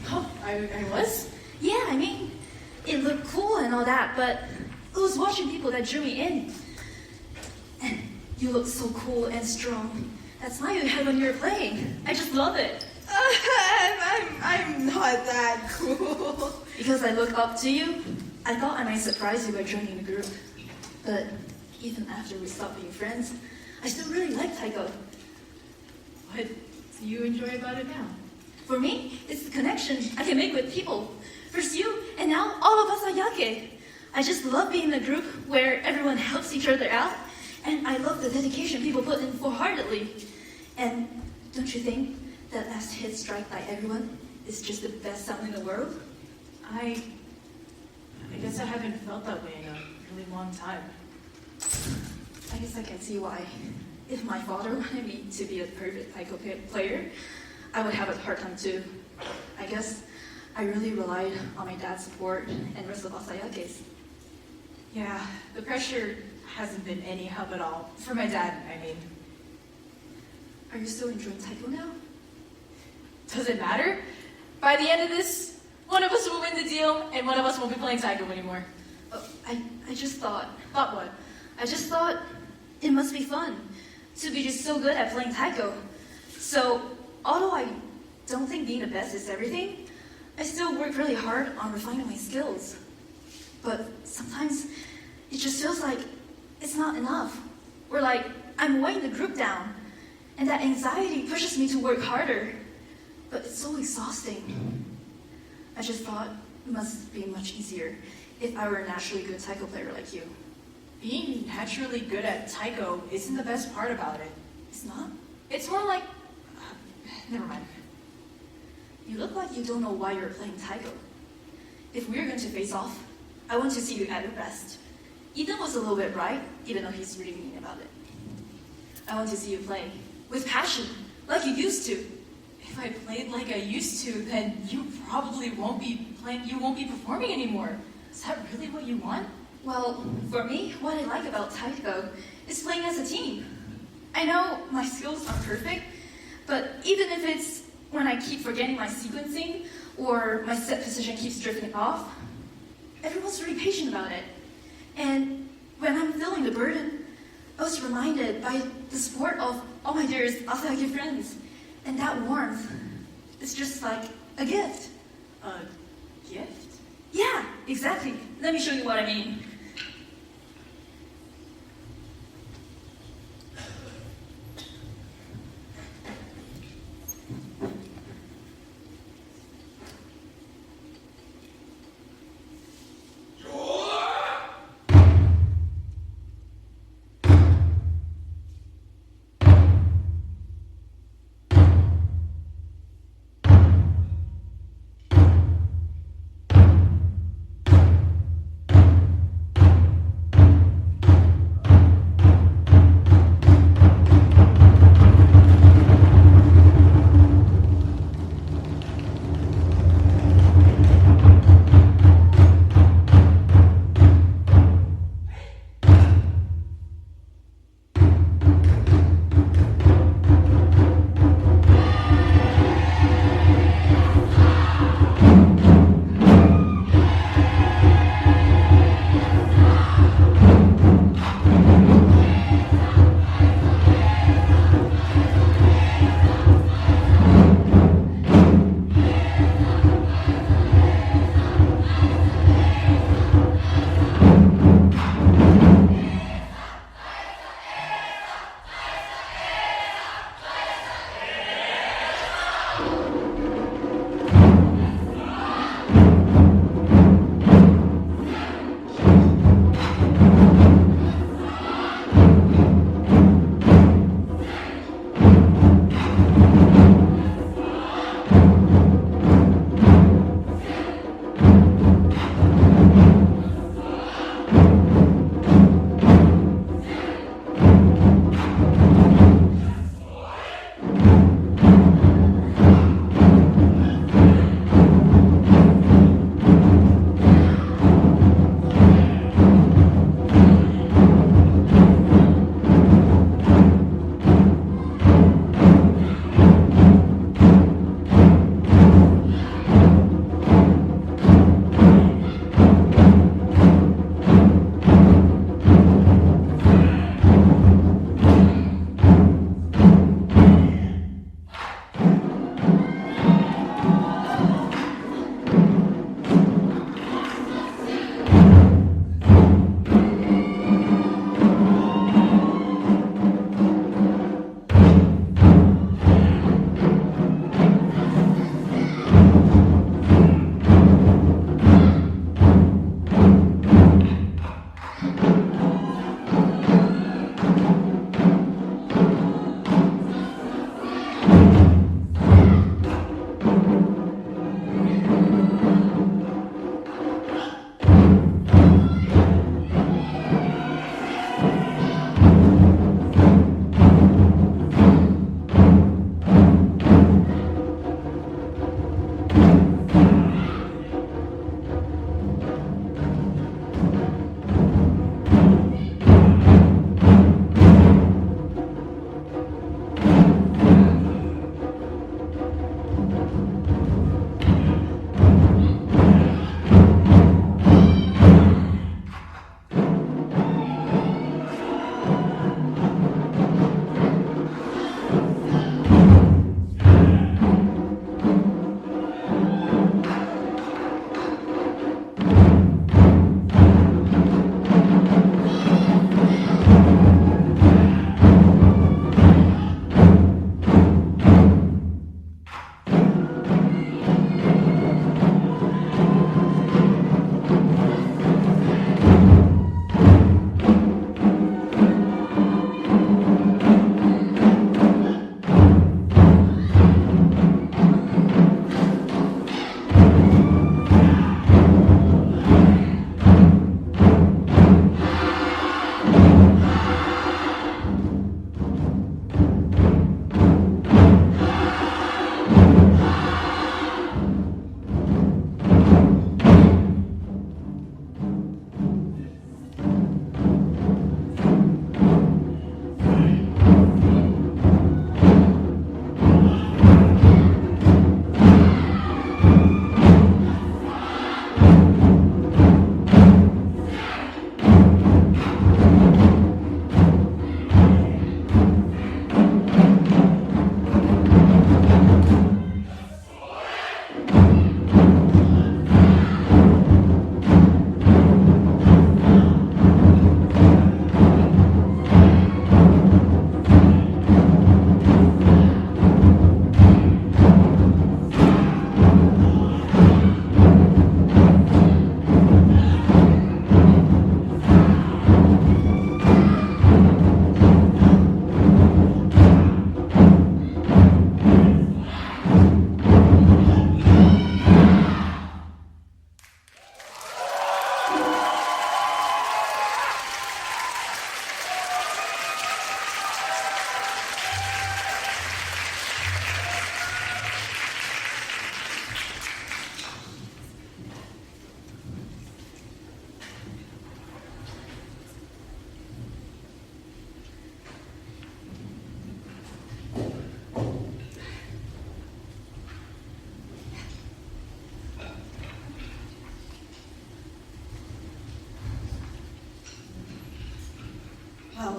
Oh, I was? Yeah, I mean, it looked cool and all that, but it was watching people that drew me in. And you look so cool and strong. That smile you had when you were playing. I just love it. I'm not that cool. Because I look up to you, I thought I might surprise you by joining the group. But even after we stopped being friends, I still really like Taiko. What do you enjoy about it now? For me, it's the connection I can make with people. First you, and now all of Asayake. I just love being in a group where everyone helps each other out, and I love the dedication people put in full-heartedly. And don't you think that last hit strike by everyone is just the best sound in the world? I guess I haven't felt that way in a really long time. I guess I can see why. If my father wanted me to be a perfect Taiko player, I would have a hard time too. I guess I really relied on my dad's support and rest of Asayake's. Yeah, the pressure hasn't been any help at all. For my dad, I mean. Are you still enjoying Taiko now? Does it matter? By the end of this, one of us will win the deal, and one of us won't be playing Taiko anymore. I just thought... Thought what? I just thought it must be fun to be just so good at playing Taiko. So, although I don't think being the best is everything, I still work really hard on refining my skills. But sometimes it just feels like it's not enough. Or like I'm weighing the group down, and that anxiety pushes me to work harder. But it's so exhausting. I just thought it must be much easier if I were a naturally good Taiko player like you. Being naturally good at Taiko isn't the best part about it. It's not? It's more like... never mind. You look like you don't know why you're playing Taiko. If we're going to face off, I want to see you at your best. Ethan was a little bit right, even though he's really mean about it. I want to see you play with passion, like you used to. If I played like I used to, then you probably won't be playing. You won't be performing anymore. Is that really what you want? Well, for me, what I like about Taiko is playing as a team. I know my skills aren't perfect, but even if it's when I keep forgetting my sequencing or my set position keeps drifting off, everyone's really patient about it. And when I'm feeling the burden, I was reminded by the support of all my dearest Asayake friends. And that warmth is just like a gift. A gift? Yeah, exactly. Let me show you what I mean.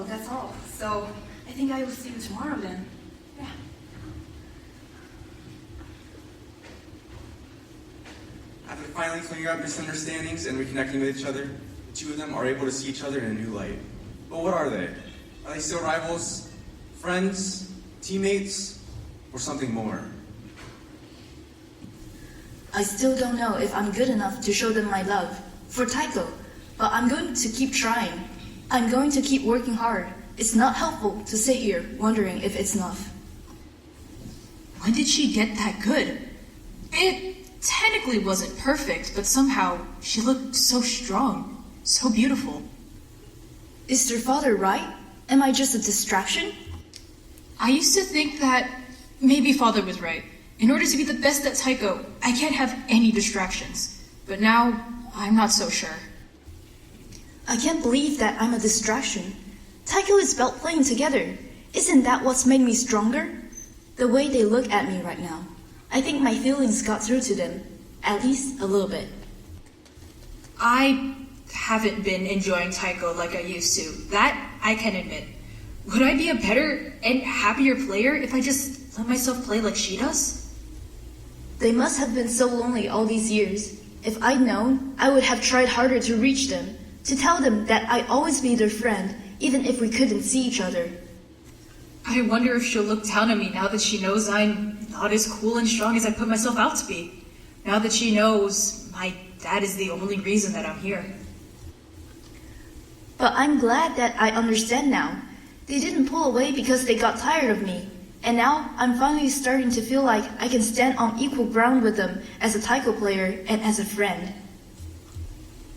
that's all. So I think I will see you tomorrow then. Yeah. After finally clearing up misunderstandings and reconnecting with each other, the two of them are able to see each other in a new light. But what are they? Are they still rivals, friends, teammates, or something more? I still don't know if I'm good enough to show them my love for Taiko, but I'm going to keep trying. I'm going to keep working hard. It's not helpful to sit here wondering if it's enough. When did she get that good? It technically wasn't perfect, but somehow she looked so strong, so beautiful. Is their father right? Am I just a distraction? I used to think that maybe father was right. In order to be the best at Taiko, I can't have any distractions. But now, I'm not so sure. I can't believe that I'm a distraction. Taiko is about playing together. Isn't that what's made me stronger? The way they look at me right now. I think my feelings got through to them. At least a little bit. I haven't been enjoying Taiko like I used to. That I can admit. Would I be a better and happier player if I just let myself play like she does? They must have been so lonely all these years. If I'd known, I would have tried harder to reach them, to tell them that I'd always be their friend, even if we couldn't see each other. I wonder if she'll look down on me now that she knows I'm not as cool and strong as I put myself out to be. Now that she knows my dad is the only reason that I'm here. But I'm glad that I understand now. They didn't pull away because they got tired of me. And now I'm finally starting to feel like I can stand on equal ground with them as a Taiko player and as a friend.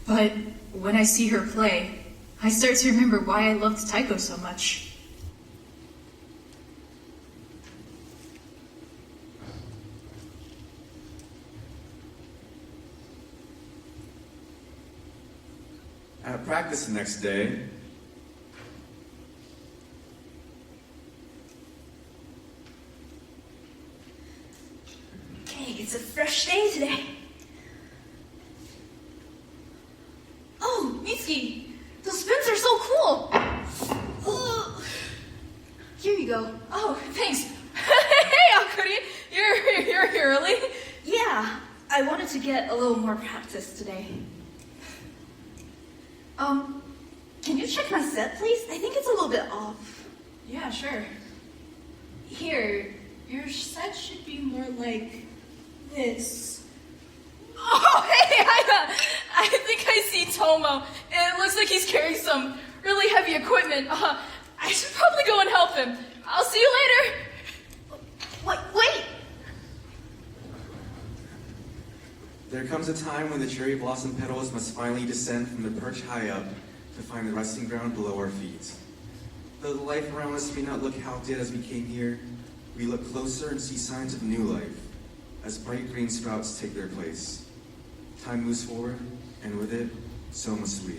But when I see her play, I start to remember why I loved Taiko so much. At practice the next day, Okay, it's a fresh day today. Oh, Mitsuki! Those spins are so cool! Here you go. Oh, thanks. Hey, Akari! You're here early? Yeah, I wanted to get a little more practice today. Can you check my set, please? I think it's a little bit off. Yeah, sure. Here, your set should be more like this. Oh, hey! I think I see Tomo. It looks like he's carrying some really heavy equipment. I should probably go and help him. I'll see you later. Wait! there comes a time when the cherry blossom petals must finally descend from the perch high up to find the resting ground below our feet. Though the life around us may not look how it did as we came here, we look closer and see signs of new life as bright green sprouts take their place. Time moves forward, and with it, so must we.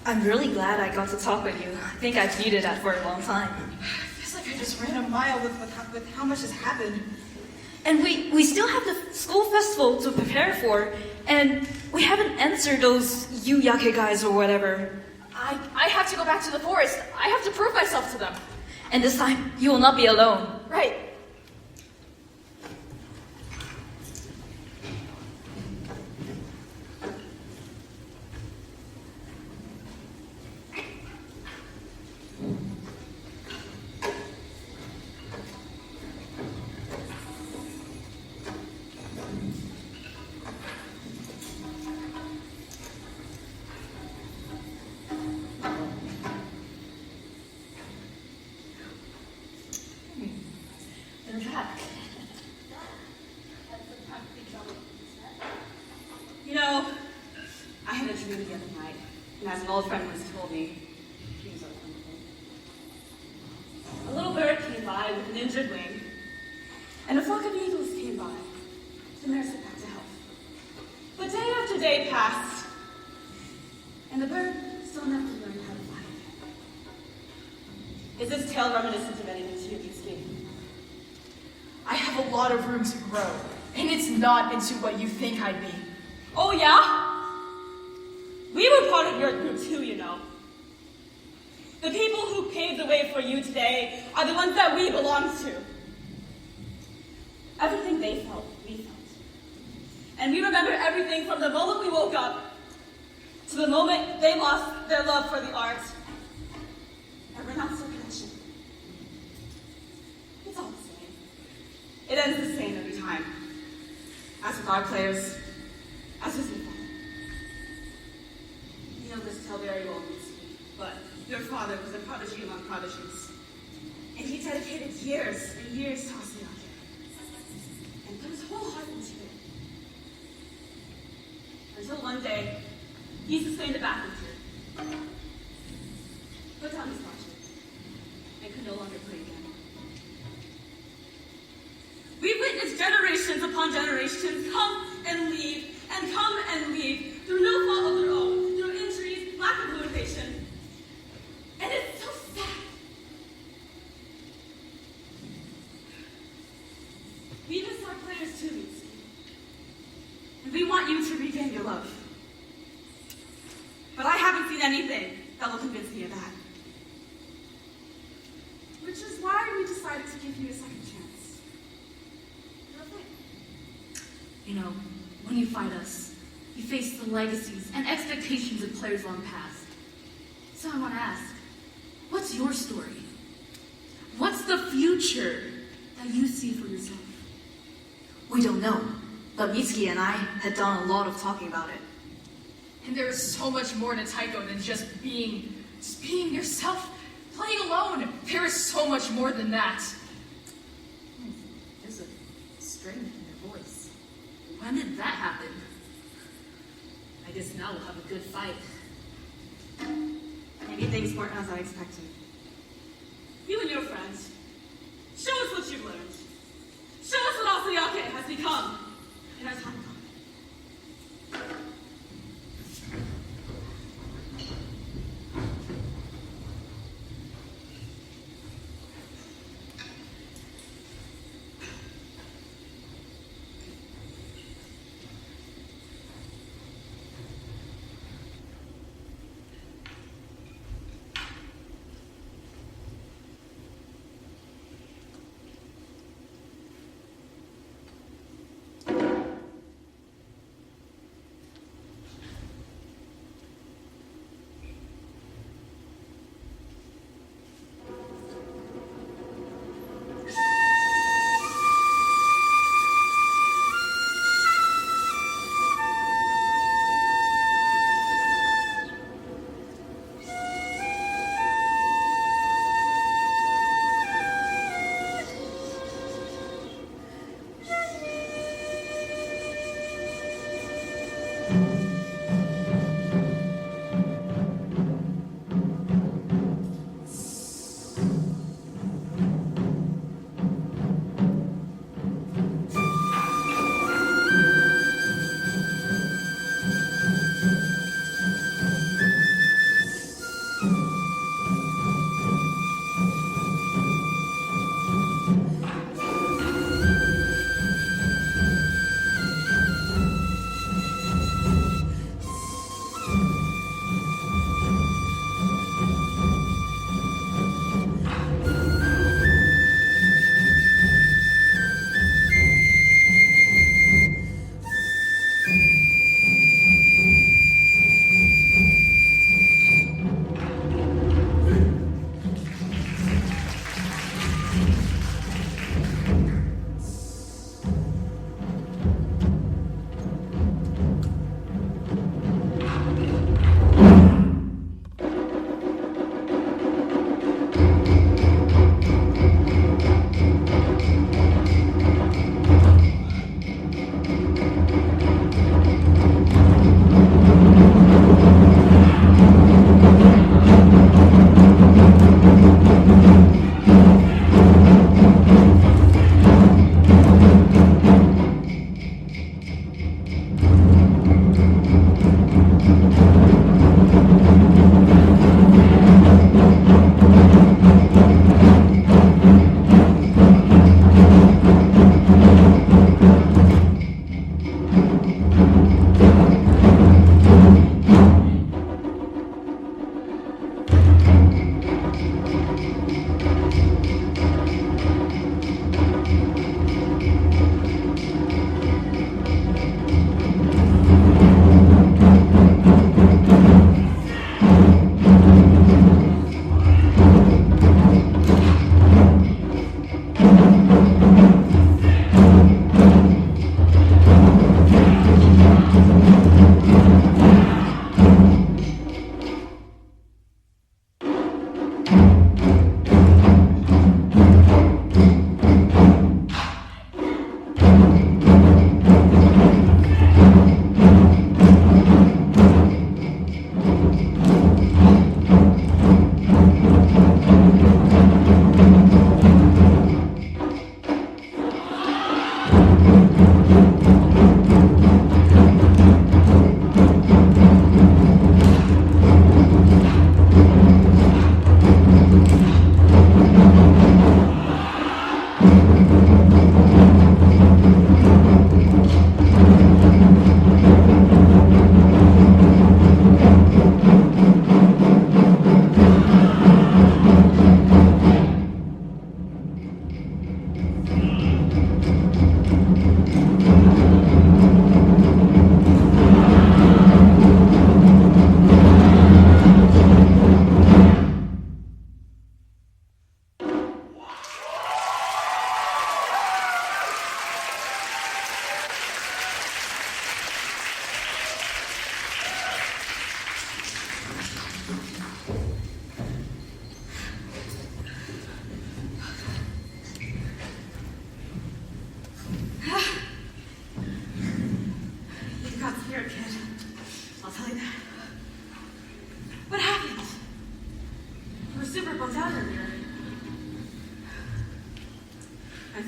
I'm really glad I got to talk with you. I think I've needed that for a long time. It feels like I just ran a mile with how much has happened. And we still have the school festival to prepare for, and we haven't answered those Yuyake guys or whatever. I have to go back to the forest. I have to prove myself to them. And this time, you will not be alone. Right. They're back. You know, I had a dream the other night, and as an old friend once told me, dreams are wonderful. A little bird came by with an injured wing, and a flock of eagles came by to nurse it back to health. But day after day passed, and the bird still never learned how to fly. Is this tale reminiscent of anything to you, Mitsuki? I have a lot of room to grow, and it's not into what you think I'd be. Oh, yeah? We were part of your group too, you know. The people who paved the way for you today are the ones that we belong to. Everything they felt, we felt. And we remember everything from the moment we woke up to the moment they lost their love for the art and renounced their connection. It's all the same. It ends the same every time. As with our players, as with you. You know this tale very well, Mitsuki, but your father was a prodigy among prodigies. And he dedicated years and years to Asayake. And put his whole heart into it. Until one day, he sustained a back injury. Put down his logic and could no longer play again. We've witnessed generations upon generations come and leave, and come and leave, through no fault of their own, through injuries, lack of motivation. And it's so sad. We miss our players too, Mitsuki. And we want you to regain your love. But I haven't seen anything that will convince me of that. Which is why we decided to give you a second chance. You know, when you fight us, you face the legacies and expectations of players long past. So I want to ask, what's your story? What's the future that you see for yourself? We don't know, but Mitsuki and I had done a lot of talking about it. And there is so much more to Taiko than just being yourself, playing alone. There is so much more than that. There's a strain in your voice. When did that happen? I guess now we'll have a good fight. Maybe things weren't as I expected. You and your friends, show us what you've learned. Show us what Asayake has become in our time.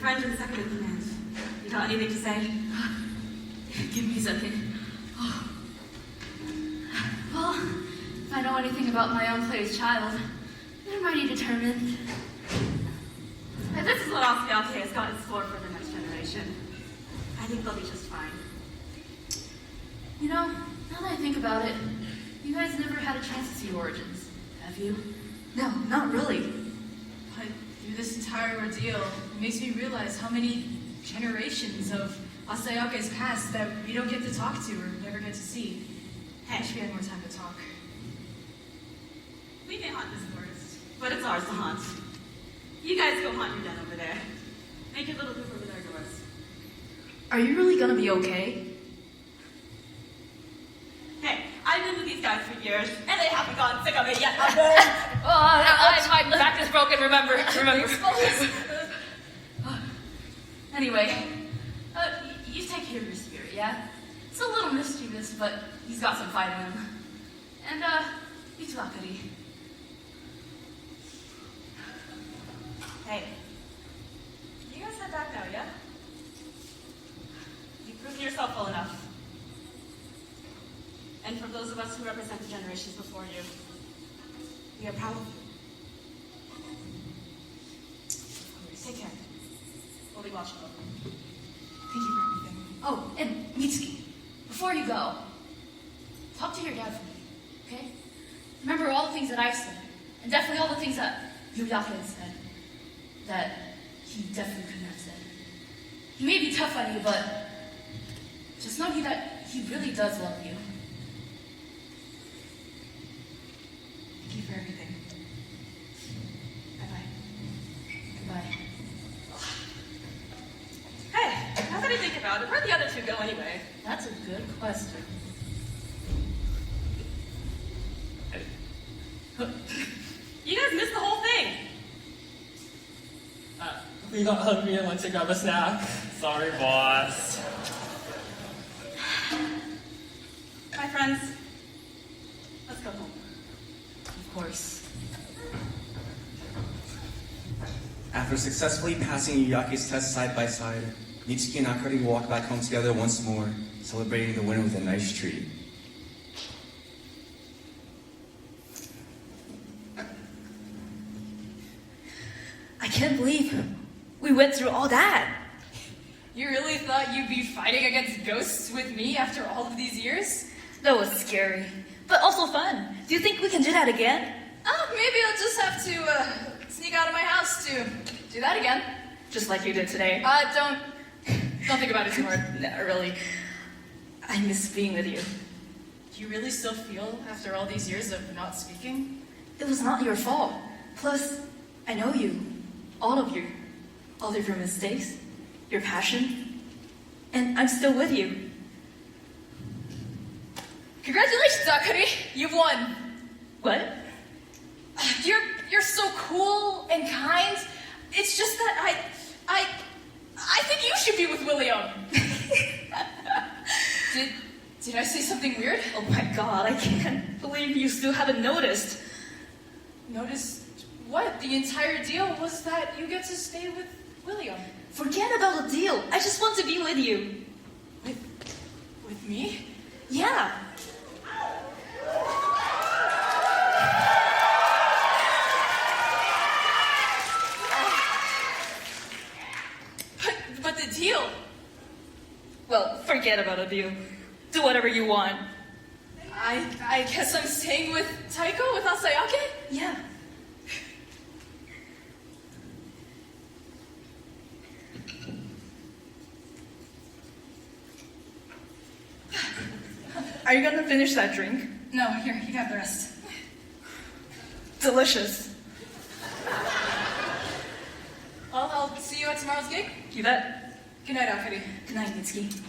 friends in second in command. You got anything to say? Give me a second. Well, if I know anything about my own player's child, they're mighty determined. And this is what Asayake has got in store for the next generation. I think they'll be just fine. You know, now that I think about it, you guys never had a chance to see Origins, have you? No, not really. But through this entire ordeal, it makes me realize how many generations of Asayake's past that we don't get to talk to or never get to see. I wish we had more time to talk. We may haunt this forest, but it's ours to haunt. You guys go haunt your den over there. Make your little group over their doors. Are you really gonna be okay? Hey, I've been with these guys for years, and they haven't gotten sick of it yet. My back is broken, remember. Anyway, you take care of your spirit, yeah? It's a little mischievous, but he's got some fight in him. And, you too, Akari. Hey, you guys head back now, yeah? You've proven yourself well enough. And for those of us who represent the generations before you, we are proud of you. Take care. We'll be watching over you. Thank you for everything. Oh, and Mitsuki, before you go, talk to your dad for me, okay? Remember all the things that I've said, and definitely all the things that Yuyaka had said, that he definitely couldn't have said. He may be tough on you, but just know that he really does love you. Thank you for everything. Bye-bye. Goodbye. Hey, now that I think about it, where'd the other two go anyway? That's a good question. You guys missed the whole thing. We got hungry and went to grab a snack. Sorry, boss. My friends, let's go home. Of course. After successfully passing Yuyaki's test side by side, Mitsuki and Akari walk back home together once more, celebrating the winner with a nice treat. I can't believe we went through all that. You really thought you'd be fighting against ghosts with me after all of these years? That was scary, but also fun. Do you think we can do that again? Maybe I'll just have to sneak out of my house to do that again. Just like you did today. Don't think about it too hard. Not really. I miss being with you. Do you really still feel after all these years of not speaking? It was not your fault. Plus, I know you. All of you. All of your mistakes. Your passion. And I'm still with you. Congratulations, Akari! You've won. What? You're so cool and kind. It's just that I think you should be with William. Did I say something weird? Oh my god, I can't believe you still haven't noticed. Noticed what? The entire deal was that you get to stay with William. Forget about the deal. I just want to be with you. With me? Yeah. But the deal. Well, forget about a deal. Do whatever you want. I guess I'm staying with Taiko, with Asayake? Yeah. Are you gonna finish that drink? No, here, you can have the rest. Delicious. I'll see you at tomorrow's gig. You bet. Good night, Akari. Good night, Mitsuki.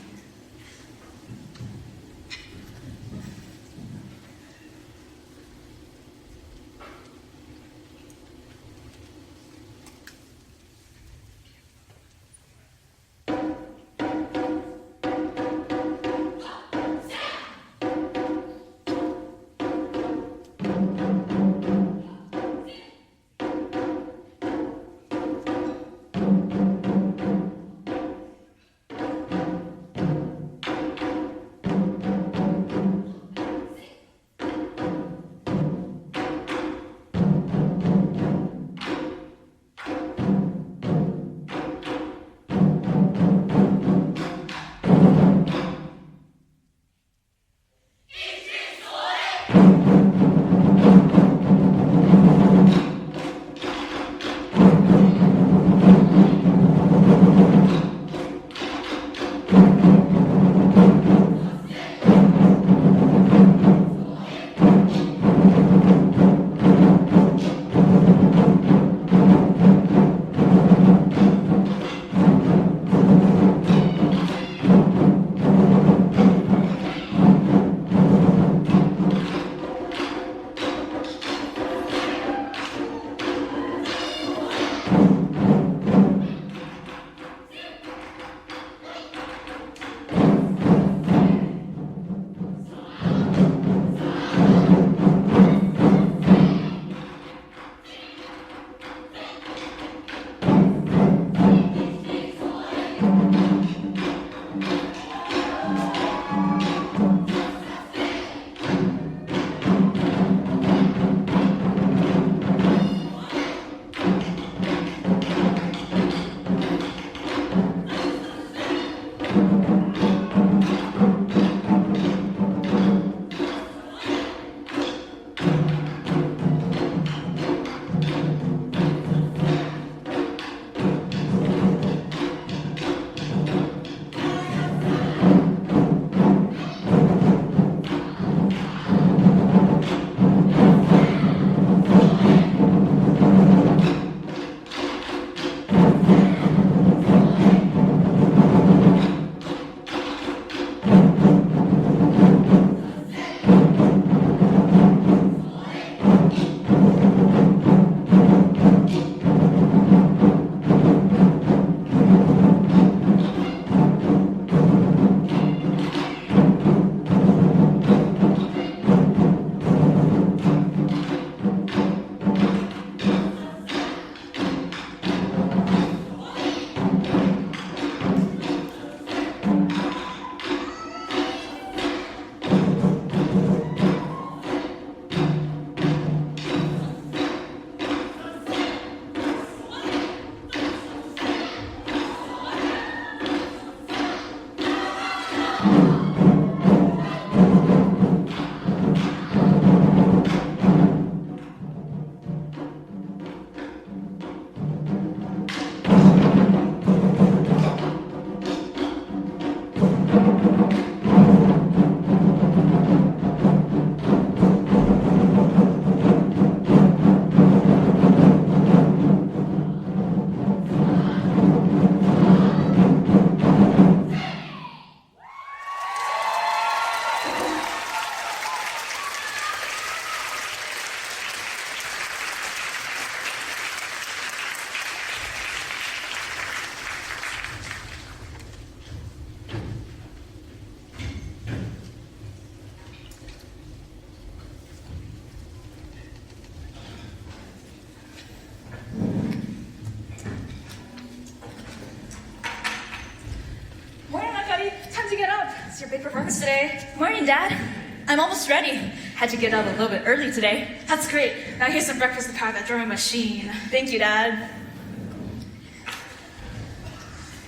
today? Morning, Dad. I'm almost ready. Had to get up a little bit early today. That's great. Now here's some breakfast to power that drawing machine. Thank you, Dad.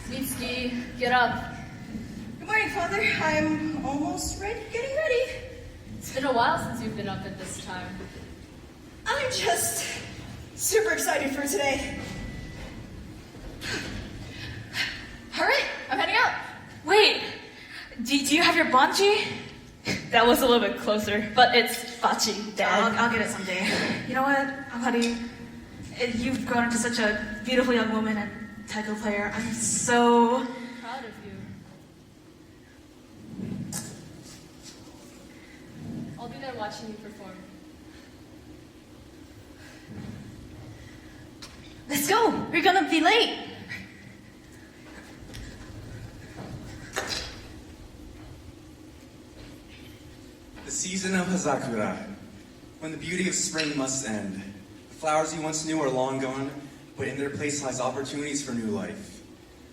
Mitsuki, get up. Good morning, Father. I'm almost getting ready. It's been a while since you've been up at this time. I'm just super excited for today. Alright, I'm heading out. Wait, do you have your bungee? That was a little bit closer, but it's bachi, Dad. I'll get it someday. You know what, honey? You've grown into such a beautiful young woman and taiko player. I'm so proud of you. I'll be there watching you perform. Let's go. We're gonna be late. The season of Hazakura, when the beauty of spring must end. The flowers you once knew are long gone, but in their place lies opportunities for new life.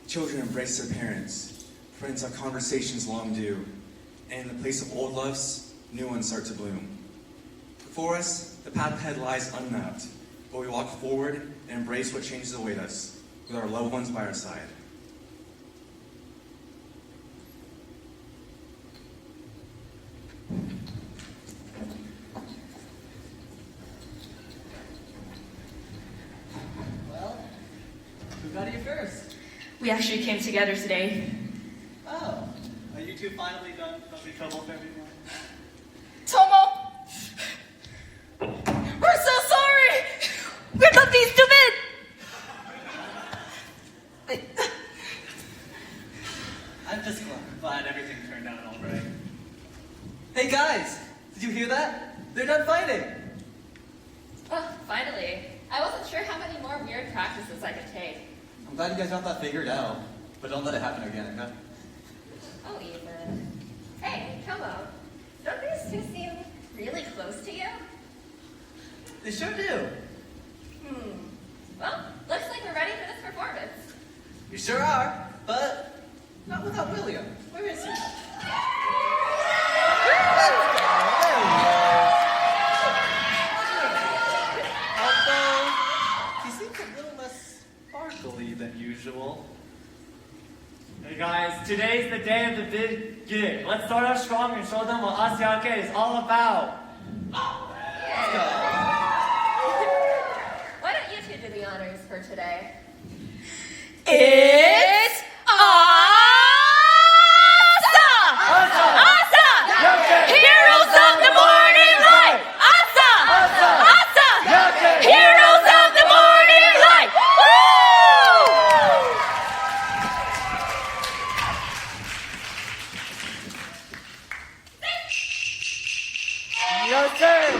Children embrace their parents, friends have conversations long due, and in the place of old loves, new ones start to bloom. Before us, the path ahead lies unmapped, but we walk forward and embrace what changes await us, with our loved ones by our side. Who got here first? We actually came together today. Oh, are you two finally done causing trouble for everyone? Tomo! We're so sorry! We're not being stupid! I'm just glad everything turned out all right. Hey guys, did you hear that? They're done fighting. Oh, finally. I wasn't sure how many more weird practices I could take. I'm glad you guys got that figured out, but don't let it happen again, okay? Oh, Ethan. Hey, Tomo. Don't these two seem really close to you? They sure do. Well, looks like we're ready for this performance. You sure are, but not without William. Where is he? Although, he seems a little less sparkly than usual. Hey guys, today's the day of the big gig. Let's start off strong and show them what Asayake is all about. Let's go. Why don't you two do the honors for today? It's Asa! Asa! Heroes of the morning light! Asa! Asa! Heroes of the morning light! Woo! Your turn!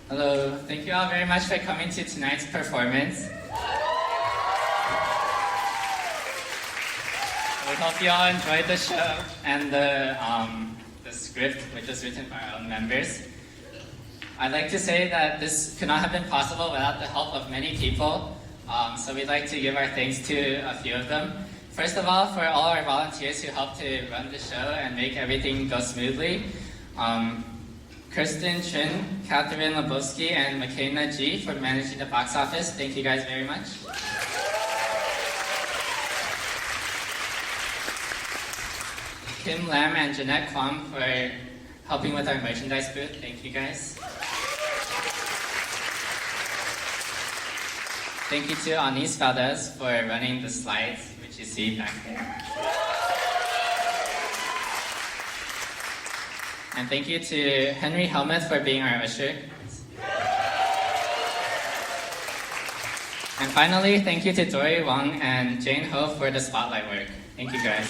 Hello, thank you all very much for coming to tonight's performance. We hope you all enjoyed the show and the script, which was written by our own members. I'd like to say that this could not have been possible without the help of many people, so we'd like to give our thanks to a few of them. First of all, for all our volunteers who helped to run the show and make everything go smoothly. Kirsten Chun, Catherine Lebowski, and McKenna G for managing the box office. Thank you guys very much. Kim Lam and Jeanette Kwam for helping with our merchandise booth. Thank you guys. Thank you to Anis Valdez for running the slides, which you see back there. And thank you to Henry Helmuth for being our usher. And finally, thank you to Dory Wang and Jane Ho for the spotlight work. Thank you guys.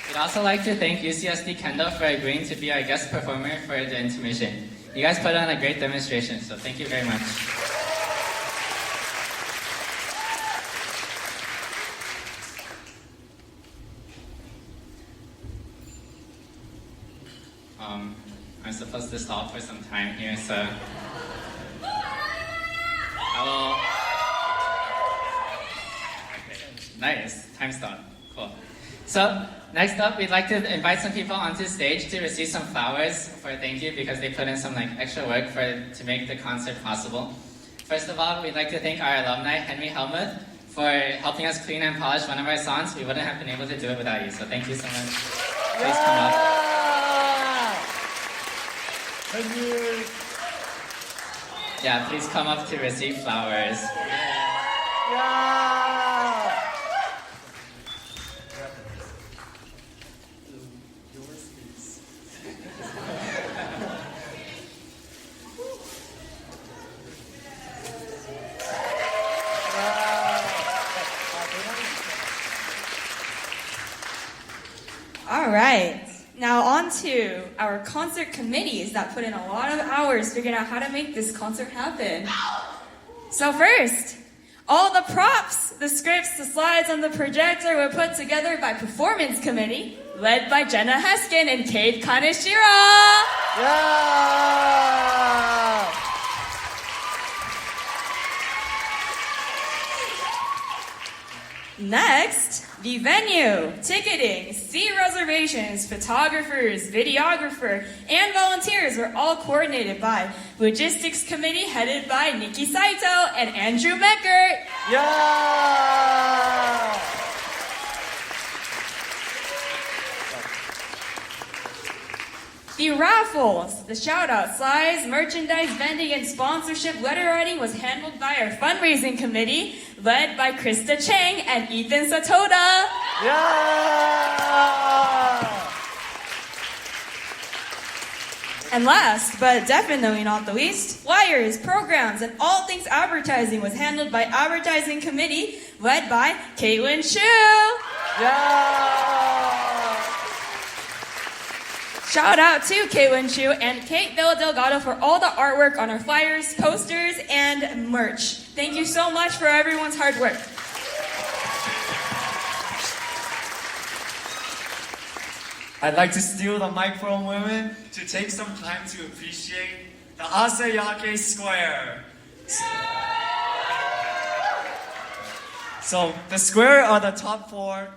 We'd also like to thank UCSD Kendo for agreeing to be our guest performer for the intermission. You guys put on a great demonstration, so thank you very much. I'm supposed to stall for some time here, so I will. Okay. Nice, time stop. Cool. So next up, we'd like to invite some people onto stage to receive some flowers for a thank you because they put in some extra work to make the concert possible. First of all, we'd like to thank our alumni Henry Helmuth for helping us clean and polish one of our songs. We wouldn't have been able to do it without you, so thank you so much. Please come up. Yeah, please come up to receive flowers. All right. Now on to our concert committees that put in a lot of hours figuring out how to make this concert happen. So first, all the props, the scripts, the slides, and the projector were put together by Performance Committee, led by Jenna Heskin and Kate Kaneshiro. Next, the venue, ticketing, seat reservations, photographers, videographer, and volunteers were all coordinated by Logistics Committee headed by Nikki Saito and Andrew Meckert. The raffles, the shout-out, slides, merchandise, vending, and sponsorship letter writing was handled by our fundraising committee, led by Krista Chang and Ethan Satoda. And last, but definitely not the least, flyers, programs, and all things advertising was handled by Advertising Committee, led by Caitlin Chu. Shout out to Caitlin Chu and Kate Villa Delgado for all the artwork on our flyers, posters, and merch. Thank you so much for everyone's hard work. I'd like to steal the mic from women to take some time to appreciate the Asayake Square. So the square are the top four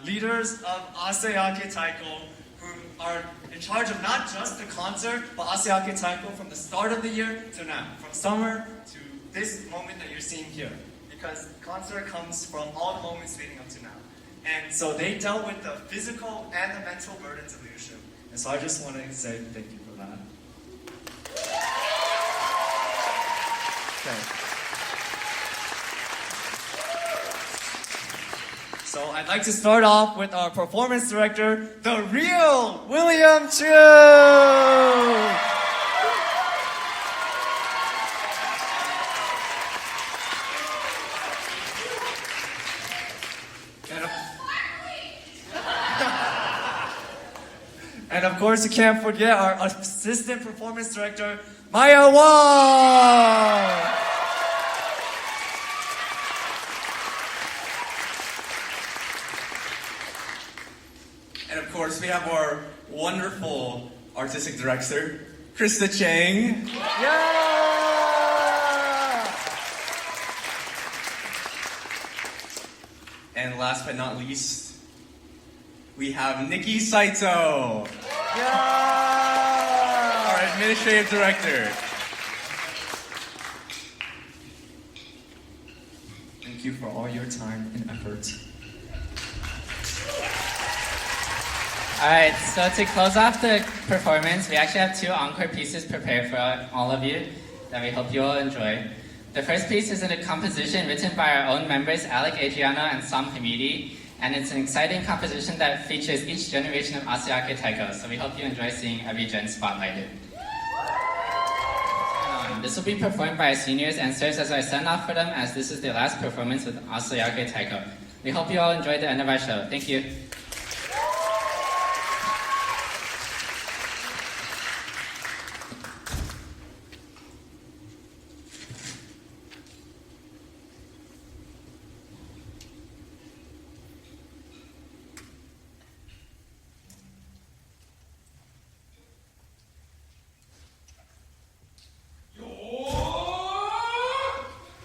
leaders of Asayake Taiko, who are in charge of not just the concert, but Asayake Taiko from the start of the year to now, from summer to this moment that you're seeing here. Because the concert comes from all the moments leading up to now. And so they dealt with the physical and the mental burdens of leadership. And so I just want to say thank you for that. Okay. So I'd like to start off with our performance director, the real William Chu! And of course, you can't forget our assistant performance director, Maya Wong. And of course, we have our wonderful artistic director, Krista Chang. And last but not least, we have Nikki Saito, our administrative director. Thank you for all your time and effort. Alright, so to close off the performance, we actually have 2 encore pieces prepared for all of you that we hope you all enjoy. The first piece is a composition written by our own members, Alec, Adriano, and Sam Hamidi, and it's an exciting composition that features each generation of Asayake Taiko, so we hope you enjoy seeing every gen spotlighted. This will be performed by our seniors and serves as our send-off for them, as this is their last performance with Asayake Taiko. We hope you all enjoyed the end of our show. Thank you.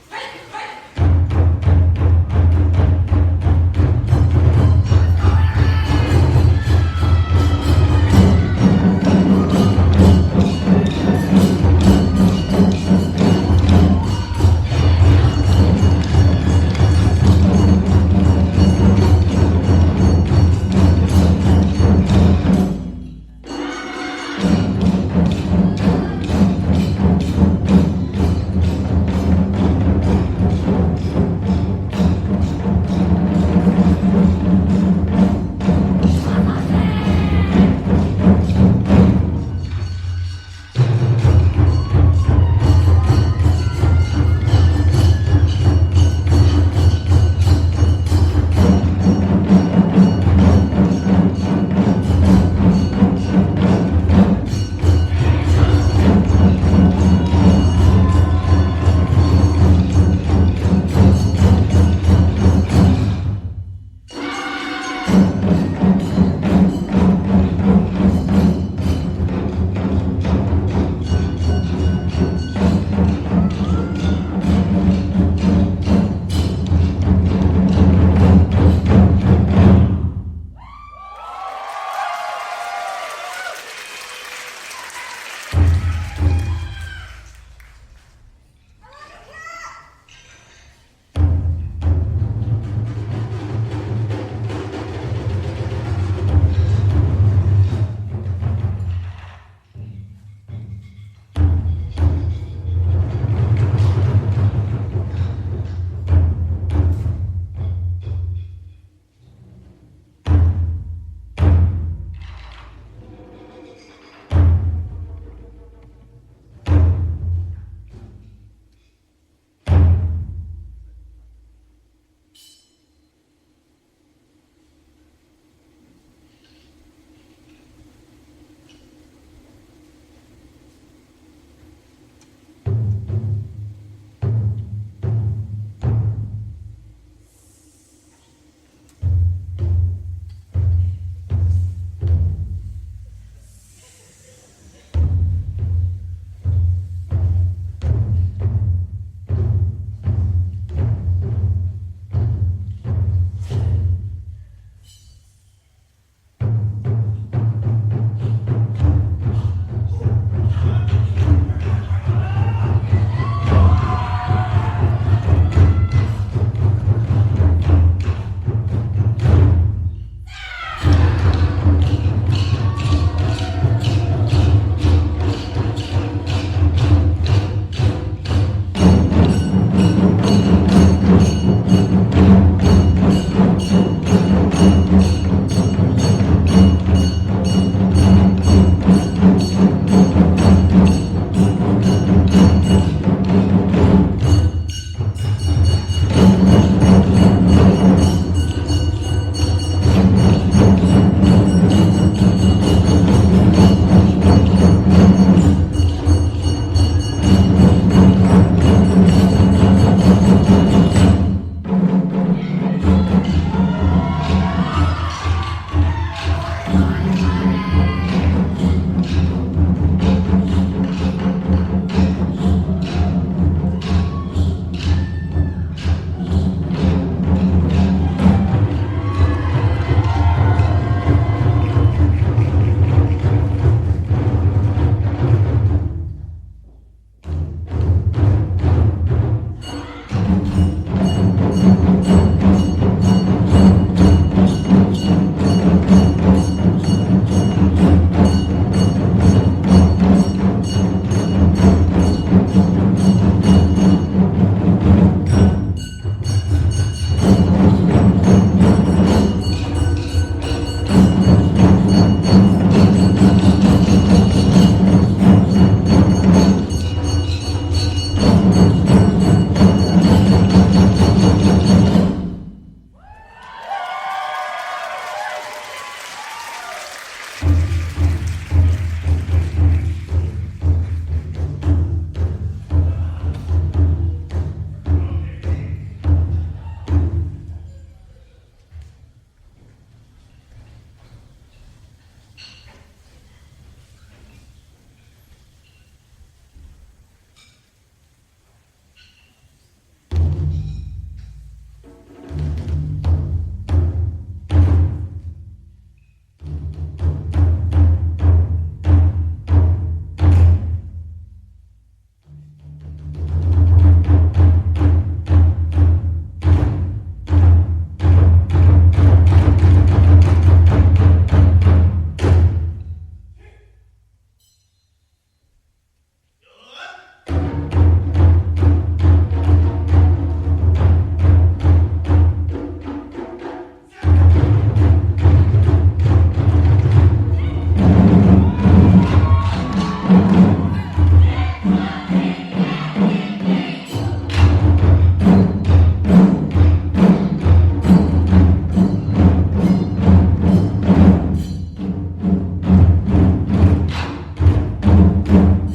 Hey! Thank you.